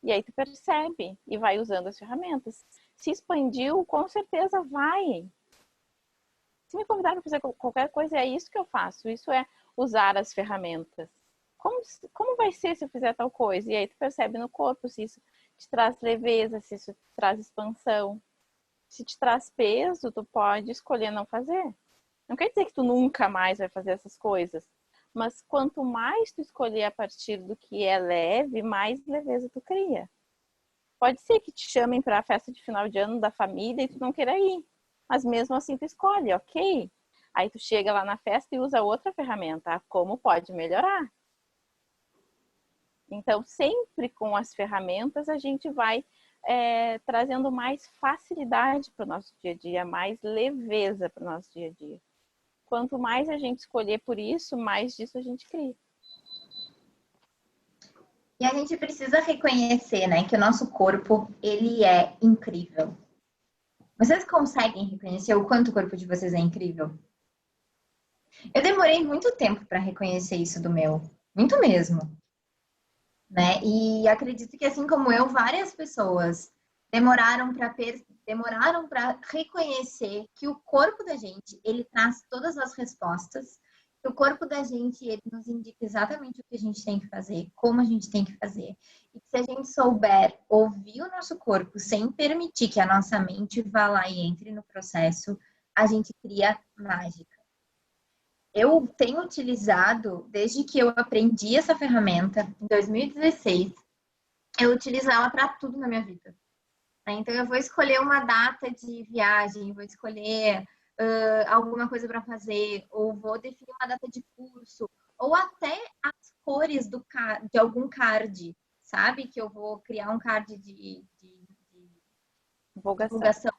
E aí tu percebe e vai usando as ferramentas. Se expandiu, com certeza vai. Se me convidarem para fazer qualquer coisa, é isso que eu faço. Isso é usar as ferramentas. Como vai ser se eu fizer tal coisa? E aí tu percebe no corpo se isso te traz leveza, se isso te traz expansão. Se te traz peso, tu pode escolher não fazer. Não quer dizer que tu nunca mais vai fazer essas coisas. Mas quanto mais tu escolher a partir do que é leve, mais leveza tu cria. Pode ser que te chamem para a festa de final de ano da família e tu não queira ir. Mas mesmo assim tu escolhe, ok? Aí tu chega lá na festa e usa outra ferramenta. Como pode melhorar? Então, sempre com as ferramentas a gente vai trazendo mais facilidade para o nosso dia a dia, mais leveza para o nosso dia a dia. Quanto mais a gente escolher por isso, mais disso a gente cria. E a gente precisa reconhecer, né, que o nosso corpo, ele é incrível. Vocês conseguem reconhecer o quanto o corpo de vocês é incrível? Eu demorei muito tempo para reconhecer isso do meu. Muito mesmo. Né? E acredito que, assim como eu, várias pessoas demoraram para reconhecer que o corpo da gente, ele traz todas as respostas, que o corpo da gente, ele nos indica exatamente o que a gente tem que fazer, como a gente tem que fazer. E que se a gente souber ouvir o nosso corpo sem permitir que a nossa mente vá lá e entre no processo, a gente cria mágica. Eu tenho utilizado, desde que eu aprendi essa ferramenta, em 2016, eu utilizo ela para tudo na minha vida. Então, eu vou escolher uma data de viagem, vou escolher alguma coisa para fazer, ou vou definir uma data de curso, ou até as cores de algum card, sabe? Que eu vou criar um card de divulgação.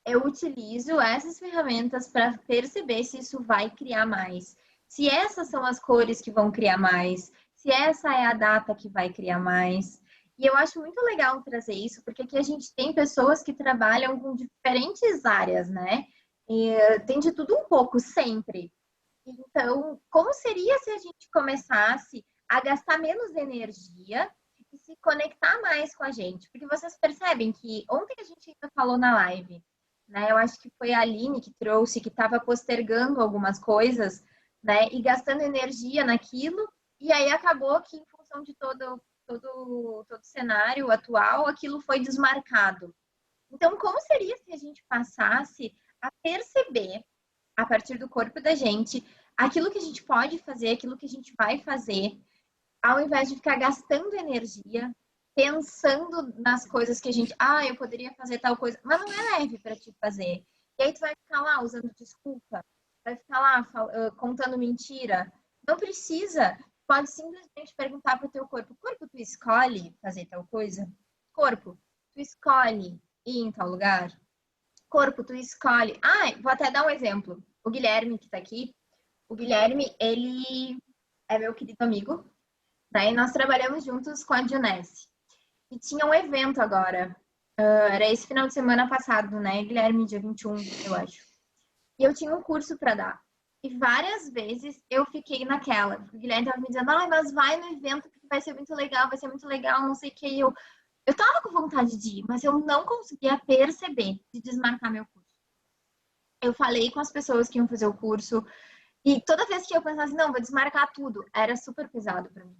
Eu utilizo essas ferramentas para perceber se isso vai criar mais. Se essas são as cores que vão criar mais, se essa é a data que vai criar mais. E eu acho muito legal trazer isso, porque aqui a gente tem pessoas que trabalham com diferentes áreas, né? E tem de tudo um pouco, sempre. Então, como seria se a gente começasse a gastar menos energia e se conectar mais com a gente? Porque vocês percebem que ontem a gente ainda falou na live, né? Eu acho que foi a Aline que trouxe, que estava postergando algumas coisas, né? E gastando energia naquilo, e aí acabou que, em função de todo o cenário atual, aquilo foi desmarcado. Então, como seria se a gente passasse a perceber, a partir do corpo da gente, aquilo que a gente pode fazer, aquilo que a gente vai fazer, ao invés de ficar gastando energia, pensando nas coisas que a gente... eu poderia fazer tal coisa, mas não é leve para te fazer. E aí tu vai ficar lá usando desculpa, vai ficar lá contando mentira. Não precisa. Pode simplesmente perguntar para o teu corpo. Corpo, tu escolhe fazer tal coisa? Corpo, tu escolhe ir em tal lugar? Corpo, tu escolhe... vou até dar um exemplo. O Guilherme, que está aqui, o Guilherme, ele é meu querido amigo. Daí nós trabalhamos juntos com a Dionese. E tinha um evento agora. Era esse final de semana passado, né, Guilherme? Dia 21, eu acho. E eu tinha um curso para dar. E várias vezes eu fiquei naquela. O Guilherme estava me dizendo, mas vai no evento porque vai ser muito legal, não sei o que. Eu tava com vontade de ir, mas eu não conseguia perceber de desmarcar meu curso. Eu falei com as pessoas que iam fazer o curso. E toda vez que eu pensava assim, não, vou desmarcar tudo, era super pesado para mim.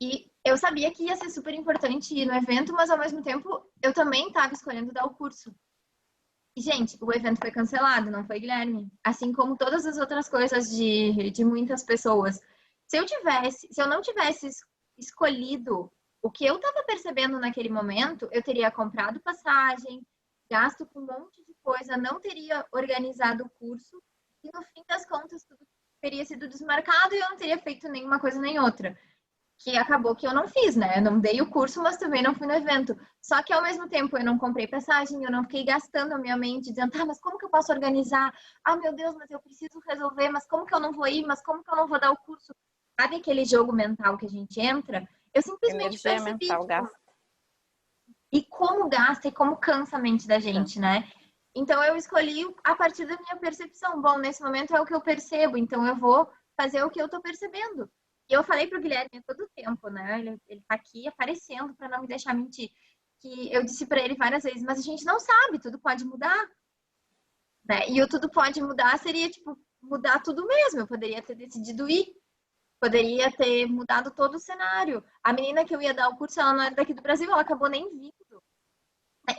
E eu sabia que ia ser super importante ir no evento, mas ao mesmo tempo eu também estava escolhendo dar o curso. E, gente, o evento foi cancelado, não foi, Guilherme? Assim como todas as outras coisas de muitas pessoas. Se eu não tivesse escolhido o que eu estava percebendo naquele momento, eu teria comprado passagem, gasto com um monte de coisa, não teria organizado o curso e no fim das contas tudo teria sido desmarcado e eu não teria feito nenhuma coisa nem outra. Que acabou que eu não fiz, né? Eu não dei o curso, mas também não fui no evento. Só que ao mesmo tempo eu não comprei passagem, eu não fiquei gastando a minha mente, dizendo, ah, mas como que eu posso organizar? Ah, meu Deus, mas eu preciso resolver, mas como que eu não vou ir? Mas como que eu não vou dar o curso? Sabe aquele jogo mental que a gente entra? Eu simplesmente Energia percebi. mental gasta. E como gasta e como cansa a mente da gente, né? Então eu escolhi a partir da minha percepção. Bom, nesse momento é o que eu percebo, então eu vou fazer o que eu tô percebendo. E eu falei pro Guilherme todo o tempo, né? Ele tá aqui aparecendo para não me deixar mentir. Que eu disse para ele várias vezes, mas a gente não sabe, tudo pode mudar. Né? E o tudo pode mudar seria, tipo, mudar tudo mesmo. Eu poderia ter decidido ir. Poderia ter mudado todo o cenário. A menina que eu ia dar o curso, ela não era daqui do Brasil, ela acabou nem vindo.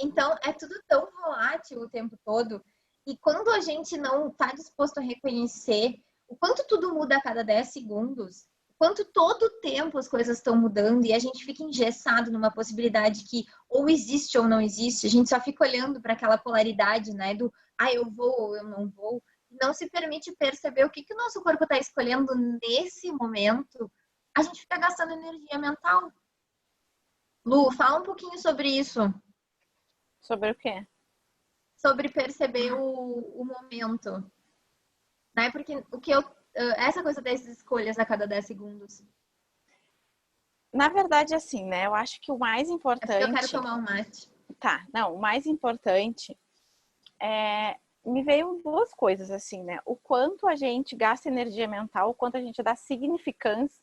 Então, é tudo tão volátil o tempo todo. E quando a gente não está disposto a reconhecer o quanto tudo muda a cada 10 segundos, o quanto todo o tempo as coisas estão mudando e a gente fica engessado numa possibilidade que ou existe ou não existe, a gente só fica olhando para aquela polaridade, né, do eu vou ou eu não vou, e não se permite perceber o que o nosso corpo está escolhendo nesse momento, a gente fica gastando energia mental. Lu, fala um pouquinho sobre isso. Sobre o quê? Sobre perceber o momento, né? Porque essa coisa das escolhas a cada 10 segundos. Na verdade, assim, né? Eu acho que o mais importante... É porque eu quero tomar um mate. Tá, não, o mais importante me veio duas coisas, assim, né? O quanto a gente gasta energia mental, o quanto a gente dá significância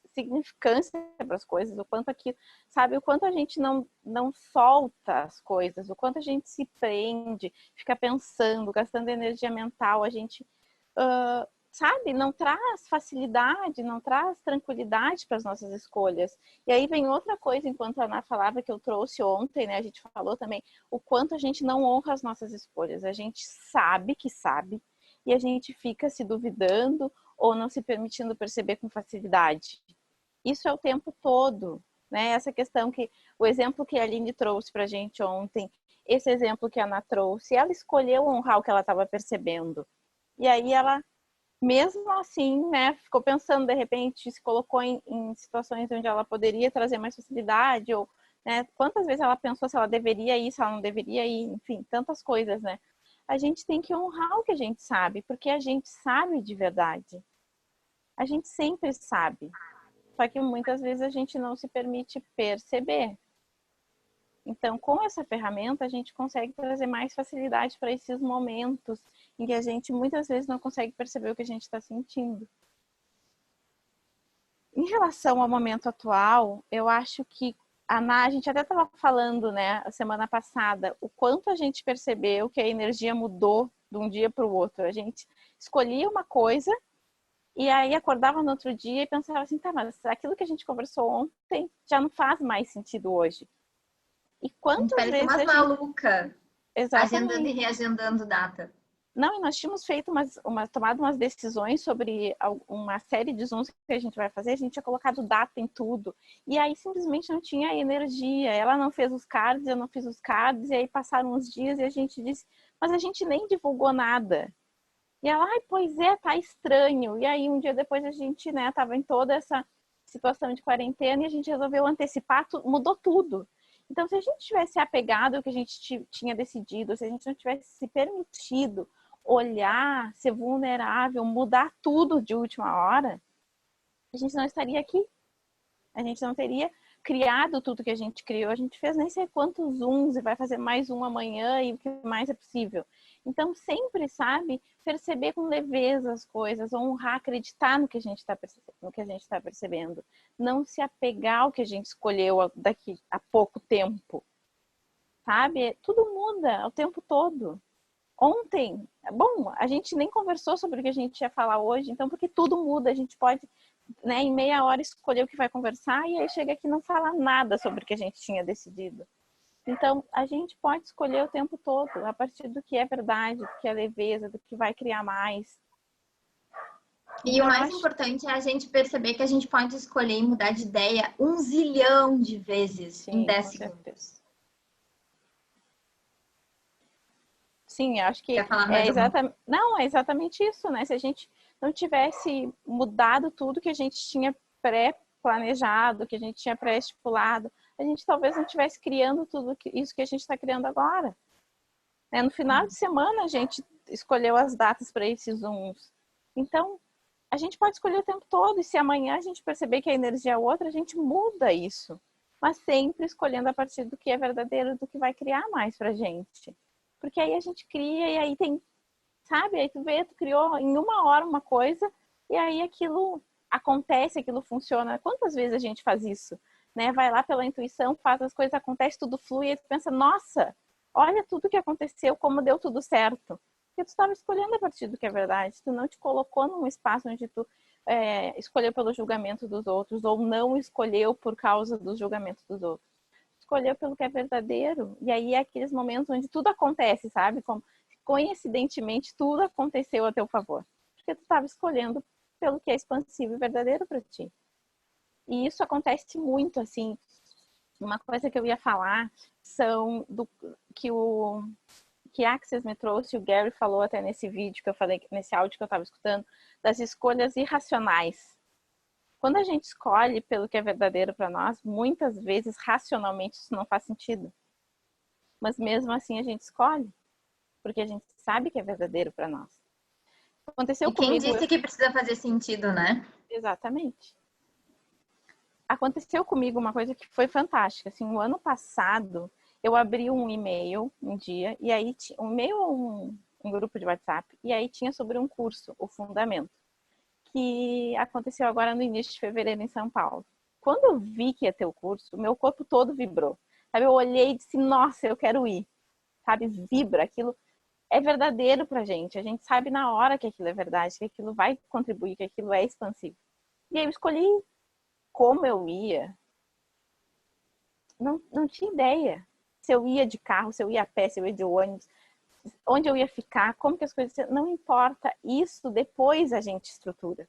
para as coisas, o quanto aquilo, sabe? O quanto a gente não solta as coisas, o quanto a gente se prende, fica pensando, gastando energia mental, a gente, sabe? Não traz facilidade, não traz tranquilidade para as nossas escolhas. E aí vem outra coisa, enquanto a Ana falava, que eu trouxe ontem, né? A gente falou também, o quanto a gente não honra as nossas escolhas. A gente sabe que sabe, e a gente fica se duvidando ou não se permitindo perceber com facilidade. Isso é o tempo todo, né? Essa questão que, o exemplo que a Aline trouxe pra gente ontem, esse exemplo que a Ana trouxe, ela escolheu honrar o que ela estava percebendo. E aí ela, mesmo assim, né, ficou pensando, de repente, se colocou em situações onde ela poderia trazer mais facilidade, ou, né, quantas vezes ela pensou se ela deveria ir, se ela não deveria ir, enfim, tantas coisas, né? A gente tem que honrar o que a gente sabe, porque a gente sabe de verdade. A gente sempre sabe. Só que muitas vezes a gente não se permite perceber. Então, com essa ferramenta, a gente consegue trazer mais facilidade para esses momentos em que a gente muitas vezes não consegue perceber o que a gente está sentindo. Em relação ao momento atual, eu acho que a gente até estava falando, né, a semana passada, o quanto a gente percebeu que a energia mudou de um dia para o outro. A gente escolhia uma coisa e aí acordava no outro dia e pensava assim, tá, mas aquilo que a gente conversou ontem já não faz mais sentido hoje. E quantas vezes umas malucas, agendando e reagendando data. Não, e nós tínhamos feito tomado umas decisões sobre uma série de Zooms que a gente vai fazer, a gente tinha colocado data em tudo, e aí simplesmente não tinha energia, ela não fez os cards, eu não fiz os cards, e aí passaram uns dias e a gente disse, mas a gente nem divulgou nada. E ela, pois é, tá estranho. E aí um dia depois a gente, né, tava em toda essa situação de quarentena e a gente resolveu antecipar, mudou tudo. Então, se a gente tivesse apegado ao que a gente tinha decidido, se a gente não tivesse se permitido olhar, ser vulnerável, mudar tudo de última hora, a gente não estaria aqui. A gente não teria criado tudo que a gente criou. A gente fez nem sei quantos Zooms e vai fazer mais um amanhã e o que mais é possível. Então, sempre, sabe, perceber com leveza as coisas, honrar, acreditar no que a gente está percebendo. Não se apegar ao que a gente escolheu daqui a pouco tempo. Sabe? Tudo muda o tempo todo. Ontem, bom, a gente nem conversou sobre o que a gente ia falar hoje, então, porque tudo muda, a gente pode né, em meia hora escolher o que vai conversar e aí chega aqui e não fala nada sobre o que a gente tinha decidido. Então, a gente pode escolher o tempo todo, a partir do que é verdade, do que é leveza, do que vai criar mais. E o mais importante é a gente perceber que a gente pode escolher e mudar de ideia 1 zilhão de vezes em 10 segundos. Sim, eu acho que é exatamente isso, né? Se a gente não tivesse mudado tudo que a gente tinha pré-planejado, que a gente tinha pré-estipulado, a gente talvez não estivesse criando tudo isso que a gente está criando agora. No final de semana, a gente escolheu as datas para esses Zooms. Então, a gente pode escolher o tempo todo, e se amanhã a gente perceber que a energia é outra, a gente muda isso. Mas sempre escolhendo a partir do que é verdadeiro, do que vai criar mais pra gente. Porque aí a gente cria, e aí tem, sabe? Aí tu vê, tu criou em 1 hora uma coisa, e aí aquilo acontece, aquilo funciona. Quantas vezes a gente faz isso? Né? Vai lá pela intuição, faz as coisas, acontece, tudo flui, e tu pensa, nossa, olha tudo que aconteceu, como deu tudo certo. Porque tu estava escolhendo a partir do que é verdade. Tu não te colocou num espaço onde tu escolheu pelo julgamento dos outros, ou não escolheu por causa dos julgamentos dos outros. Escolheu pelo que é verdadeiro. E aí é aqueles momentos onde tudo acontece, sabe? Como, coincidentemente, tudo aconteceu a teu favor. Porque tu estava escolhendo pelo que é expansivo e verdadeiro para ti. E isso acontece muito, assim. Uma coisa que eu ia falar são que Axis me trouxe, o Gary falou até nesse vídeo que eu falei, nesse áudio que eu estava escutando, das escolhas irracionais. Quando a gente escolhe pelo que é verdadeiro para nós, muitas vezes, racionalmente, isso não faz sentido. Mas mesmo assim a gente escolhe, porque a gente sabe que é verdadeiro para nós. Aconteceu comigo... quem disse que precisa fazer sentido, né? Exatamente. Aconteceu comigo uma coisa que foi fantástica. Assim, o ano passado, eu abri um e-mail um dia, e aí um e-mail ou um grupo de WhatsApp, e aí tinha sobre um curso, o Fundamento, que aconteceu agora no início de fevereiro em São Paulo. Quando eu vi que ia ter o curso, meu corpo todo vibrou. Sabe? Eu olhei e disse, nossa, eu quero ir. Sabe? Vibra, aquilo é verdadeiro pra gente. A gente sabe na hora que aquilo é verdade, que aquilo vai contribuir, que aquilo é expansivo. E aí eu escolhi como eu ia. Não tinha ideia. Se eu ia de carro, se eu ia a pé, se eu ia de ônibus, onde eu ia ficar, como que as coisas... Não importa. Isso depois a gente estrutura.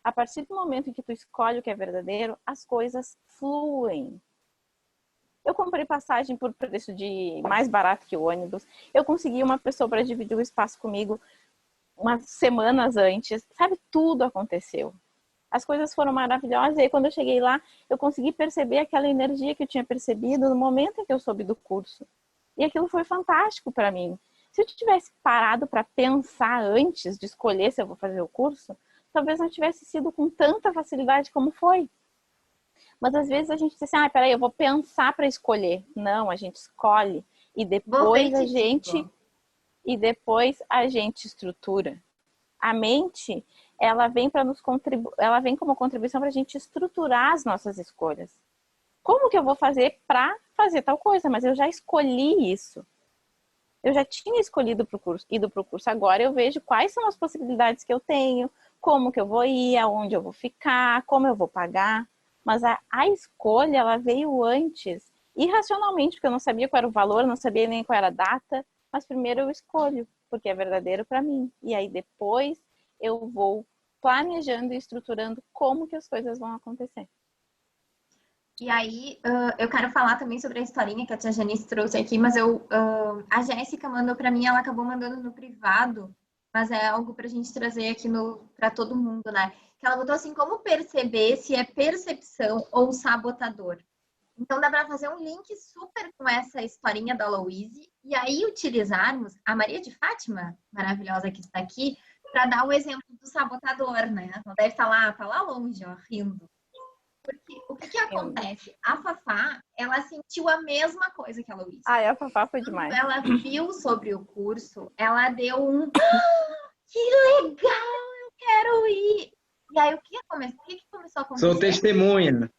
A partir do momento em que tu escolhe o que é verdadeiro, as coisas fluem. Eu comprei passagem por preço de mais barato que o ônibus. Eu consegui uma pessoa para dividir o espaço comigo umas semanas antes. Sabe, tudo aconteceu. As coisas foram maravilhosas. E aí, quando eu cheguei lá, eu consegui perceber aquela energia que eu tinha percebido no momento em que eu soube do curso. E aquilo foi fantástico para mim. Se eu tivesse parado para pensar antes de escolher se eu vou fazer o curso, talvez não tivesse sido com tanta facilidade como foi. Mas às vezes a gente diz assim, peraí, eu vou pensar para escolher. Não, a gente escolhe e depois a gente estrutura. A mente, ela vem para nos ela vem como contribuição para a gente estruturar as nossas escolhas. Como que eu vou fazer para fazer tal coisa? Mas eu já escolhi isso. Eu já tinha escolhido ido para o curso. Agora eu vejo quais são as possibilidades que eu tenho, como que eu vou ir, aonde eu vou ficar, como eu vou pagar. Mas a escolha, ela veio antes, irracionalmente, porque eu não sabia qual era o valor, não sabia nem qual era a data. Mas primeiro eu escolho, porque é verdadeiro para mim. E aí depois eu vou planejando e estruturando como que as coisas vão acontecer. E aí, eu quero falar também sobre a historinha que a tia Janice trouxe aqui, mas a Jéssica mandou para mim, ela acabou mandando no privado, mas é algo para a gente trazer aqui para todo mundo, né? Que ela botou assim, como perceber se é percepção ou sabotador. Então, dá para fazer um link super com essa historinha da Louise e aí utilizarmos a Maria de Fátima, maravilhosa que está aqui, para dar o exemplo do sabotador, né? Ela deve estar lá longe, ó, rindo. Porque o que acontece? A Fafá, ela sentiu a mesma coisa que a Louise. A Fafá foi demais. Quando ela viu sobre o curso, ela deu um... que legal, eu quero ir! E aí, o que começou a acontecer? Sou testemunha.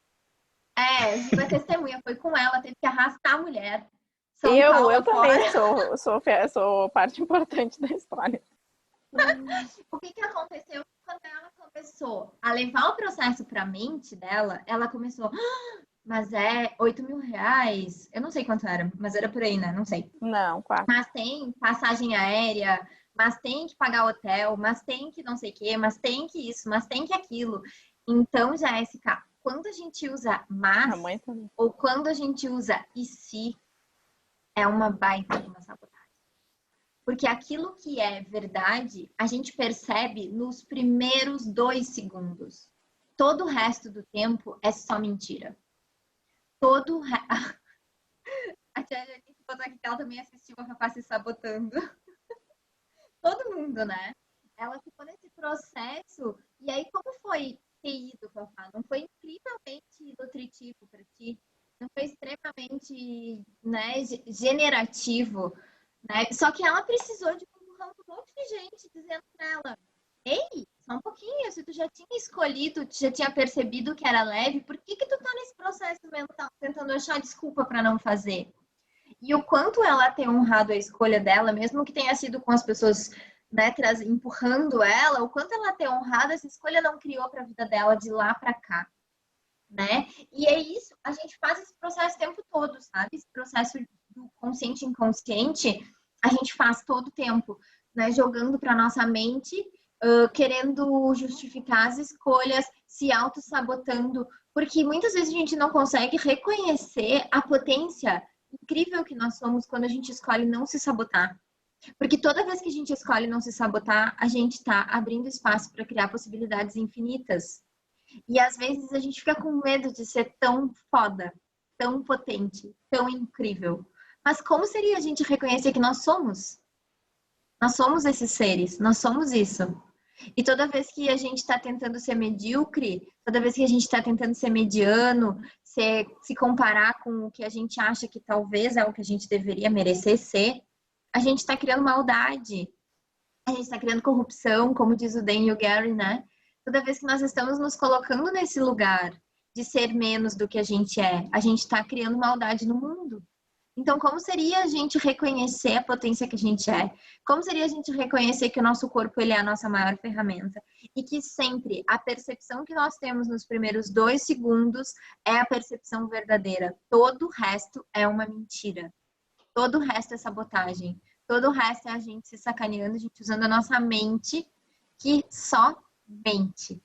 Foi testemunha. Foi com ela, teve que arrastar a mulher. Eu também sou parte importante da história. O que aconteceu quando ela começou a levar o processo para a mente dela? Ela começou, mas é 8 mil reais? Eu não sei quanto era, mas era por aí, né? Não sei. Não, 4. Mas tem passagem aérea, mas tem que pagar hotel, mas tem que não sei o quê, mas tem que isso, mas tem que aquilo. Então, Jéssica, quando a gente usa mas, ou quando a gente usa e se, é uma baita de uma sabotagem. Porque aquilo que é verdade, a gente percebe nos primeiros 2 segundos. Todo o resto do tempo é só mentira. Todo o A tia Janice botou aqui que ela também assistiu a Fafá se sabotando. Todo mundo, né? Ela ficou nesse processo. E aí, como foi ter ido, Fafá? Não foi incrivelmente nutritivo para ti? Não foi extremamente, né, generativo? Né? Só que ela precisou de um empurrão de um monte de gente dizendo para ela: ei, só um pouquinho, se tu já tinha escolhido, tu já tinha percebido que era leve, por que tu tá nesse processo mental tentando achar desculpa para não fazer? E o quanto ela tem honrado a escolha dela, mesmo que tenha sido com as pessoas, né, empurrando ela, o quanto ela tem honrado essa escolha não criou para a vida dela de lá para cá, né? E é isso, a gente faz esse processo o tempo todo, sabe? Esse processo do consciente e inconsciente, a gente faz todo o tempo, né? Jogando para nossa mente, querendo justificar as escolhas, se auto-sabotando, porque muitas vezes a gente não consegue reconhecer a potência incrível que nós somos quando a gente escolhe não se sabotar. Porque toda vez que a gente escolhe não se sabotar, a gente está abrindo espaço para criar possibilidades infinitas. E às vezes a gente fica com medo de ser tão foda, tão potente, tão incrível. Mas como seria a gente reconhecer que nós somos? Nós somos esses seres, nós somos isso. E toda vez que a gente está tentando ser medíocre, toda vez que a gente está tentando ser mediano, se comparar com o que a gente acha que talvez é o que a gente deveria merecer ser, a gente está criando maldade. A gente está criando corrupção, como diz o Dan e o Gary, né? Toda vez que nós estamos nos colocando nesse lugar de ser menos do que a gente está criando maldade no mundo. Então, como seria a gente reconhecer a potência que a gente é? Como seria a gente reconhecer que o nosso corpo ele é a nossa maior ferramenta? E que sempre a percepção que nós temos nos primeiros 2 segundos é a percepção verdadeira. Todo o resto é uma mentira. Todo o resto é sabotagem. Todo o resto é a gente se sacaneando, a gente usando a nossa mente que só mente.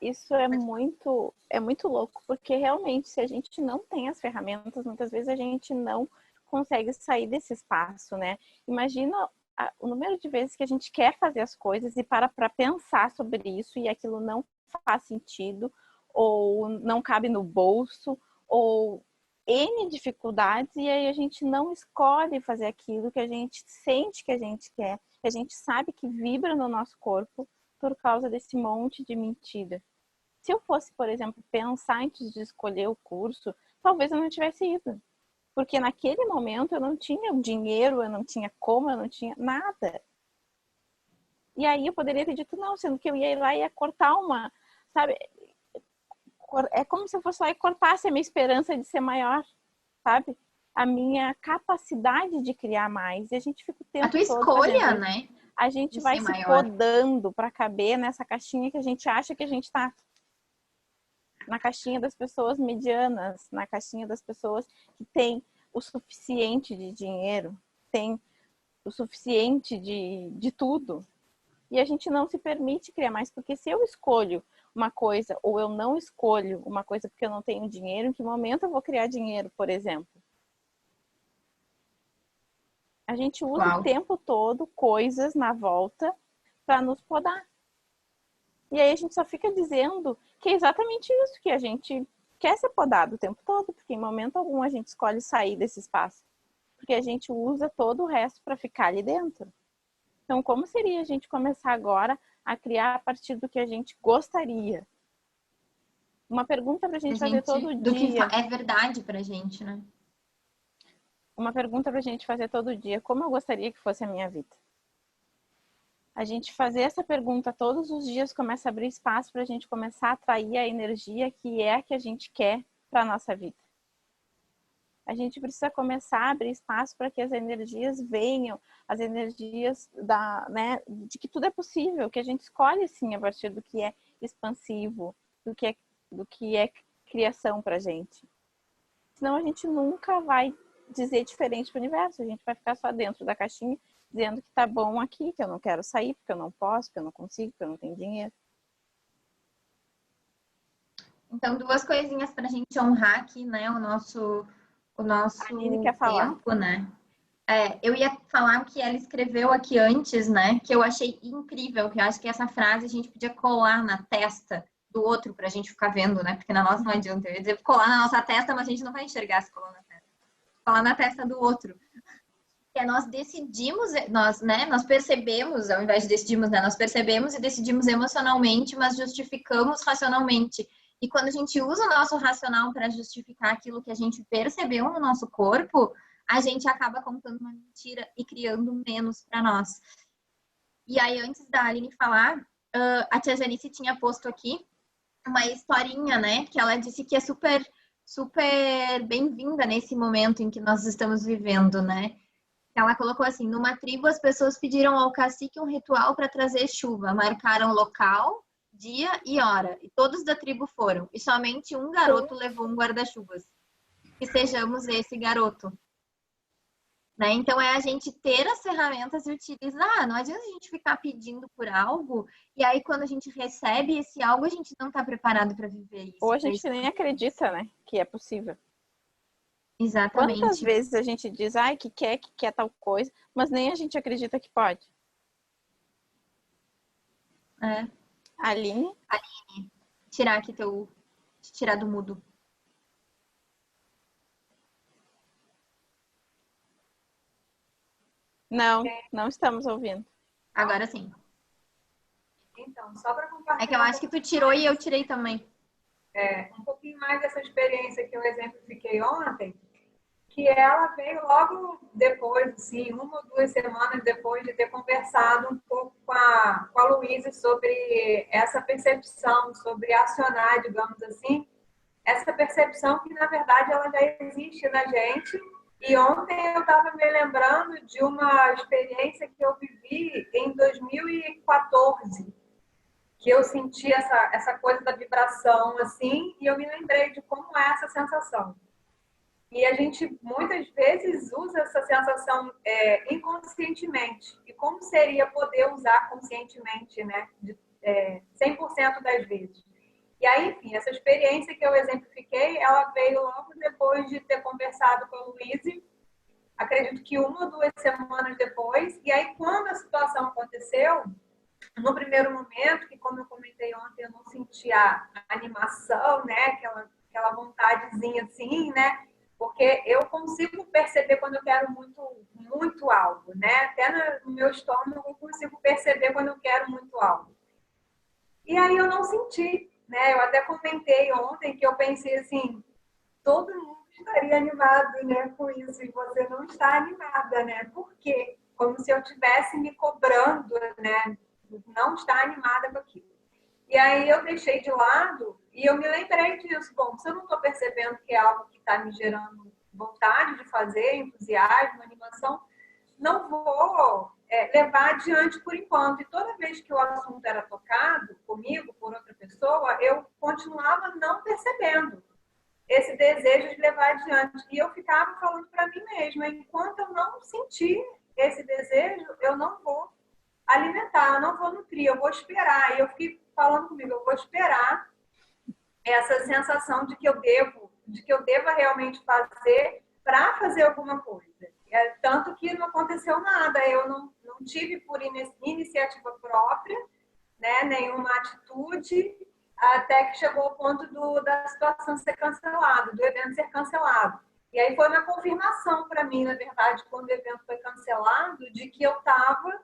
Isso é muito louco, porque realmente se a gente não tem as ferramentas, muitas vezes a gente não consegue sair desse espaço, né? Imagina o número de vezes que a gente quer fazer as coisas e para pensar sobre isso e aquilo não faz sentido, ou não cabe no bolso, ou N dificuldades, e aí a gente não escolhe fazer aquilo que a gente sente que a gente quer, que a gente sabe que vibra no nosso corpo por causa desse monte de mentira. Se eu fosse, por exemplo, pensar antes de escolher o curso, talvez eu não tivesse ido. Porque naquele momento eu não tinha o dinheiro, eu não tinha como, eu não tinha nada. E aí eu poderia ter dito não, sendo que eu ia ir lá e ia cortar uma, sabe? É como se eu fosse lá e cortasse a minha esperança de ser maior, sabe? A minha capacidade de criar mais. E a gente fica o tempo todo... A tua escolha, né? A gente vai se podando para caber nessa caixinha que a gente acha que a gente tá. Na caixinha das pessoas medianas, na caixinha das pessoas que têm o suficiente de dinheiro, tem o suficiente de tudo. E a gente não se permite criar mais, porque se eu escolho uma coisa ou eu não escolho uma coisa porque eu não tenho dinheiro, em que momento eu vou criar dinheiro, por exemplo? A gente usa o tempo todo coisas na volta para nos podar. E aí a gente só fica dizendo que é exatamente isso, que a gente quer ser podado o tempo todo, porque em momento algum a gente escolhe sair desse espaço. Porque a gente usa todo o resto para ficar ali dentro. Então, como seria a gente começar agora a criar a partir do que a gente gostaria? Uma pergunta para a gente fazer todo dia. Do que é verdade pra gente, né? Uma pergunta pra gente fazer todo dia. Como eu gostaria que fosse a minha vida? A gente fazer essa pergunta todos os dias começa a abrir espaço para a gente começar a atrair a energia que é a que a gente quer para a nossa vida. A gente precisa começar a abrir espaço para que as energias venham, as energias né, de que tudo é possível, que a gente escolhe sim a partir do que é expansivo, do que é criação para a gente. Senão a gente nunca vai dizer diferente para o universo, a gente vai ficar só dentro da caixinha dizendo que tá bom aqui, que eu não quero sair, porque eu não posso, porque eu não consigo, porque eu não tenho dinheiro. Então, duas coisinhas para a gente honrar aqui, né, o nosso quer falar. tempo, né? Eu ia falar o que ela escreveu aqui antes, né, que eu achei incrível, que eu acho que essa frase a gente podia colar na testa do outro para a gente ficar vendo, né, porque na nossa não adianta. Eu ia dizer colar na nossa testa, mas a gente não vai enxergar se colar na testa. Colar na testa do outro. Que nós decidimos, nós percebemos, ao invés de decidimos, né, nós percebemos e decidimos emocionalmente, mas justificamos racionalmente. E quando a gente usa o nosso racional para justificar aquilo que a gente percebeu no nosso corpo, a gente acaba contando uma mentira e criando menos para nós. E aí, antes da Aline falar, a tia Janice tinha posto aqui uma historinha, né? Que ela disse que é super, super bem-vinda nesse momento em que nós estamos vivendo, né? Ela colocou assim: numa tribo, as pessoas pediram ao cacique um ritual para trazer chuva, marcaram local, dia e hora, e todos da tribo foram, e somente um garoto levou um guarda-chuvas. Que sejamos esse garoto. Né? Então, é a gente ter as ferramentas e utilizar. Não adianta a gente ficar pedindo por algo, e aí quando a gente recebe esse algo, a gente não está preparado para viver isso. Ou a gente nem acredita, né, que é possível. Exatamente. Quantas vezes a gente diz, ai, que quer tal coisa, mas nem a gente acredita que pode. Aline, tirar aqui tirar do mudo. Não estamos ouvindo. Agora sim. Então, só para compartilhar. É que eu acho que tu tirou e eu tirei também. Um pouquinho mais dessa experiência que eu exemplifiquei ontem, que ela veio logo depois, assim, 1 ou 2 semanas depois de ter conversado um pouco com a Luísa sobre essa percepção, sobre acionar, digamos assim, essa percepção que, na verdade, ela já existe na gente. E ontem eu estava me lembrando de uma experiência que eu vivi em 2014, que eu senti essa coisa da vibração, assim, e eu me lembrei de como é essa sensação. E a gente, muitas vezes, usa essa sensação inconscientemente. E como seria poder usar conscientemente, né? 100% das vezes. E aí, enfim, essa experiência que eu exemplifiquei, ela veio logo depois de ter conversado com a Luísa, acredito que 1 ou 2 semanas depois. E aí, quando a situação aconteceu, no primeiro momento, que como eu comentei ontem, eu não sentia a animação, né? Aquela vontadezinha assim, né? Porque eu consigo perceber quando eu quero muito, muito algo, né? Até no meu estômago eu consigo perceber quando eu quero muito algo. E aí eu não senti, né? Eu até comentei ontem que eu pensei assim, todo mundo estaria animado, né, com isso, e você não está animada, né? Por quê? Como se eu estivesse me cobrando, né? Não está animada com aquilo. E aí eu deixei de lado e eu me lembrei disso. Bom, se eu não estou percebendo que é algo que está me gerando vontade de fazer, entusiasmo, animação, não vou levar adiante por enquanto. E toda vez que o assunto era tocado comigo, por outra pessoa, eu continuava não percebendo esse desejo de levar adiante. E eu ficava falando para mim mesma, enquanto eu não sentir esse desejo, eu não vou alimentar, eu não vou nutrir, eu vou esperar. E eu fiquei falando comigo, eu vou esperar essa sensação de que eu deva realmente fazer para fazer alguma coisa. Tanto que não aconteceu nada, eu não tive por iniciativa própria, né, nenhuma atitude, até que chegou ao ponto da situação ser cancelada, do evento ser cancelado. E aí foi uma confirmação para mim, na verdade, quando o evento foi cancelado, de que eu estava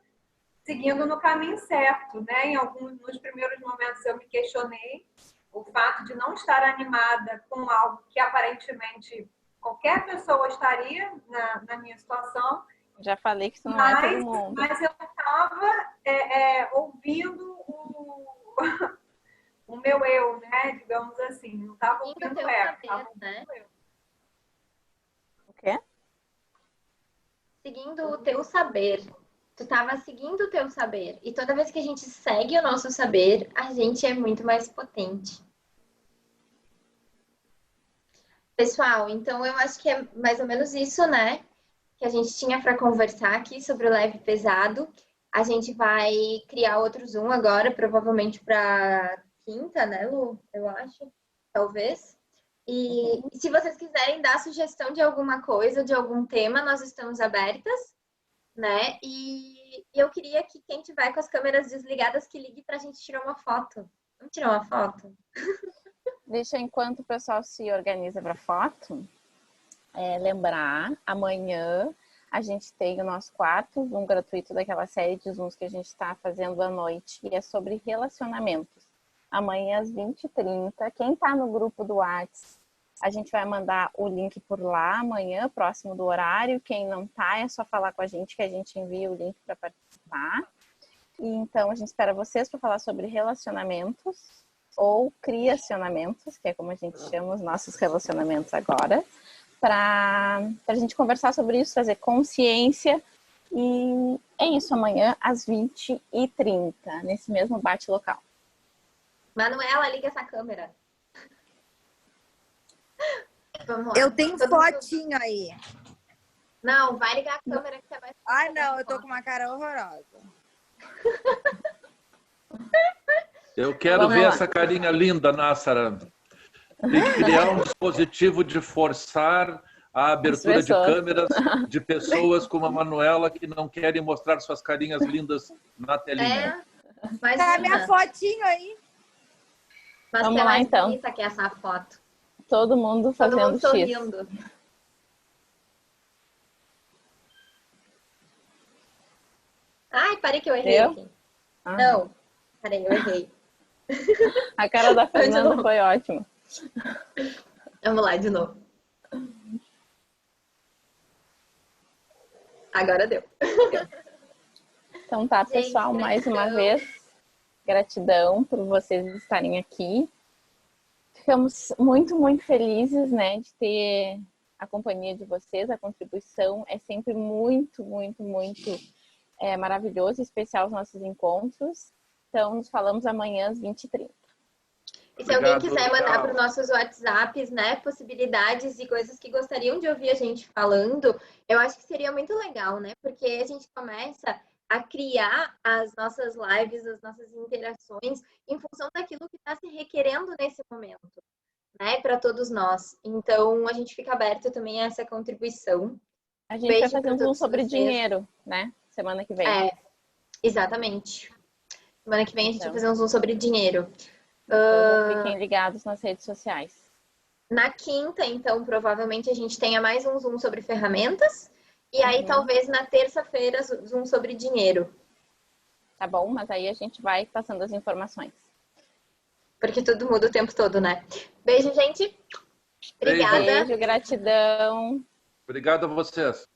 seguindo no caminho certo, né? Nos primeiros momentos eu me questionei o fato de não estar animada com algo que aparentemente qualquer pessoa estaria na minha situação. Já falei que isso não é todo mundo. Mas eu estava ouvindo o meu eu, né? Digamos assim. Não estava ouvindo o ego, estava ouvindo o eu. seguindo o teu saber. Tu estava seguindo o teu saber. E toda vez que a gente segue o nosso saber, a gente é muito mais potente. Pessoal, então eu acho que é mais ou menos isso, né? Que a gente tinha para conversar aqui sobre o leve e pesado. A gente vai criar outro Zoom agora, provavelmente para quinta, né, Lu? Eu acho, talvez. E se vocês quiserem dar sugestão de alguma coisa, de algum tema, nós estamos abertas, né? E eu queria que quem tiver com as câmeras desligadas que ligue para a gente tirar uma foto. Vamos tirar uma foto? Deixa enquanto o pessoal se organiza para foto, lembrar, amanhã a gente tem o nosso quarto Zoom gratuito daquela série de Zooms que a gente está fazendo à noite, e é sobre relacionamentos. Amanhã às 20h30, quem está no grupo do WhatsApp, a gente vai mandar o link por lá amanhã, próximo do horário. Quem não tá, é só falar com a gente que a gente envia o link para participar. E então a gente espera vocês para falar sobre relacionamentos ou criacionamentos, que é como a gente chama os nossos relacionamentos agora, para a gente conversar sobre isso, trazer consciência. E é isso, amanhã às 20h30, nesse mesmo bate-local. Manuela, liga essa câmera. Vamos lá. Eu tenho fotinho aí. Não, vai ligar a câmera que você vai... Ai, não, eu tô com uma cara horrorosa. Eu quero ver essa carinha linda, Nassara. Tem que criar um dispositivo de forçar a abertura de câmeras de pessoas como a Manuela que não querem mostrar suas carinhas lindas na telinha. Mas tá a minha fotinho aí. Mas vamos que é lá, mais então. bonita que essa foto. Todo mundo fazendo Todo mundo X. sorrindo. Ai, parei que eu errei aqui. Não, parei, eu errei. A cara da Fernanda foi ótima. Vamos lá, de novo. Agora deu. Então tá, pessoal, Gente, mais uma vez, gratidão por vocês estarem aqui. Ficamos muito, muito felizes, né, de ter a companhia de vocês, a contribuição. É sempre muito, muito, muito maravilhoso e especial os nossos encontros. Então, nos falamos amanhã às 20h30. E se alguém quiser mandar para os nossos WhatsApps, né, possibilidades e coisas que gostariam de ouvir a gente falando, eu acho que seria muito legal, né? Porque a gente começa a criar as nossas lives, as nossas interações em função daquilo que está se requerendo nesse momento, né, para todos nós. Então, a gente fica aberto também a essa contribuição. A gente vai fazer um Zoom sobre dinheiro, né? Semana que vem. Exatamente. Semana que vem a gente vai fazer um Zoom sobre dinheiro. Então, fiquem ligados nas redes sociais. Na quinta, então, provavelmente a gente tenha mais um Zoom sobre ferramentas. E aí, talvez, na terça-feira, Zoom sobre dinheiro. Tá bom, mas aí a gente vai passando as informações. Porque tudo muda o tempo todo, né? Beijo, gente. Obrigada. Beijo, gratidão. Obrigado a vocês.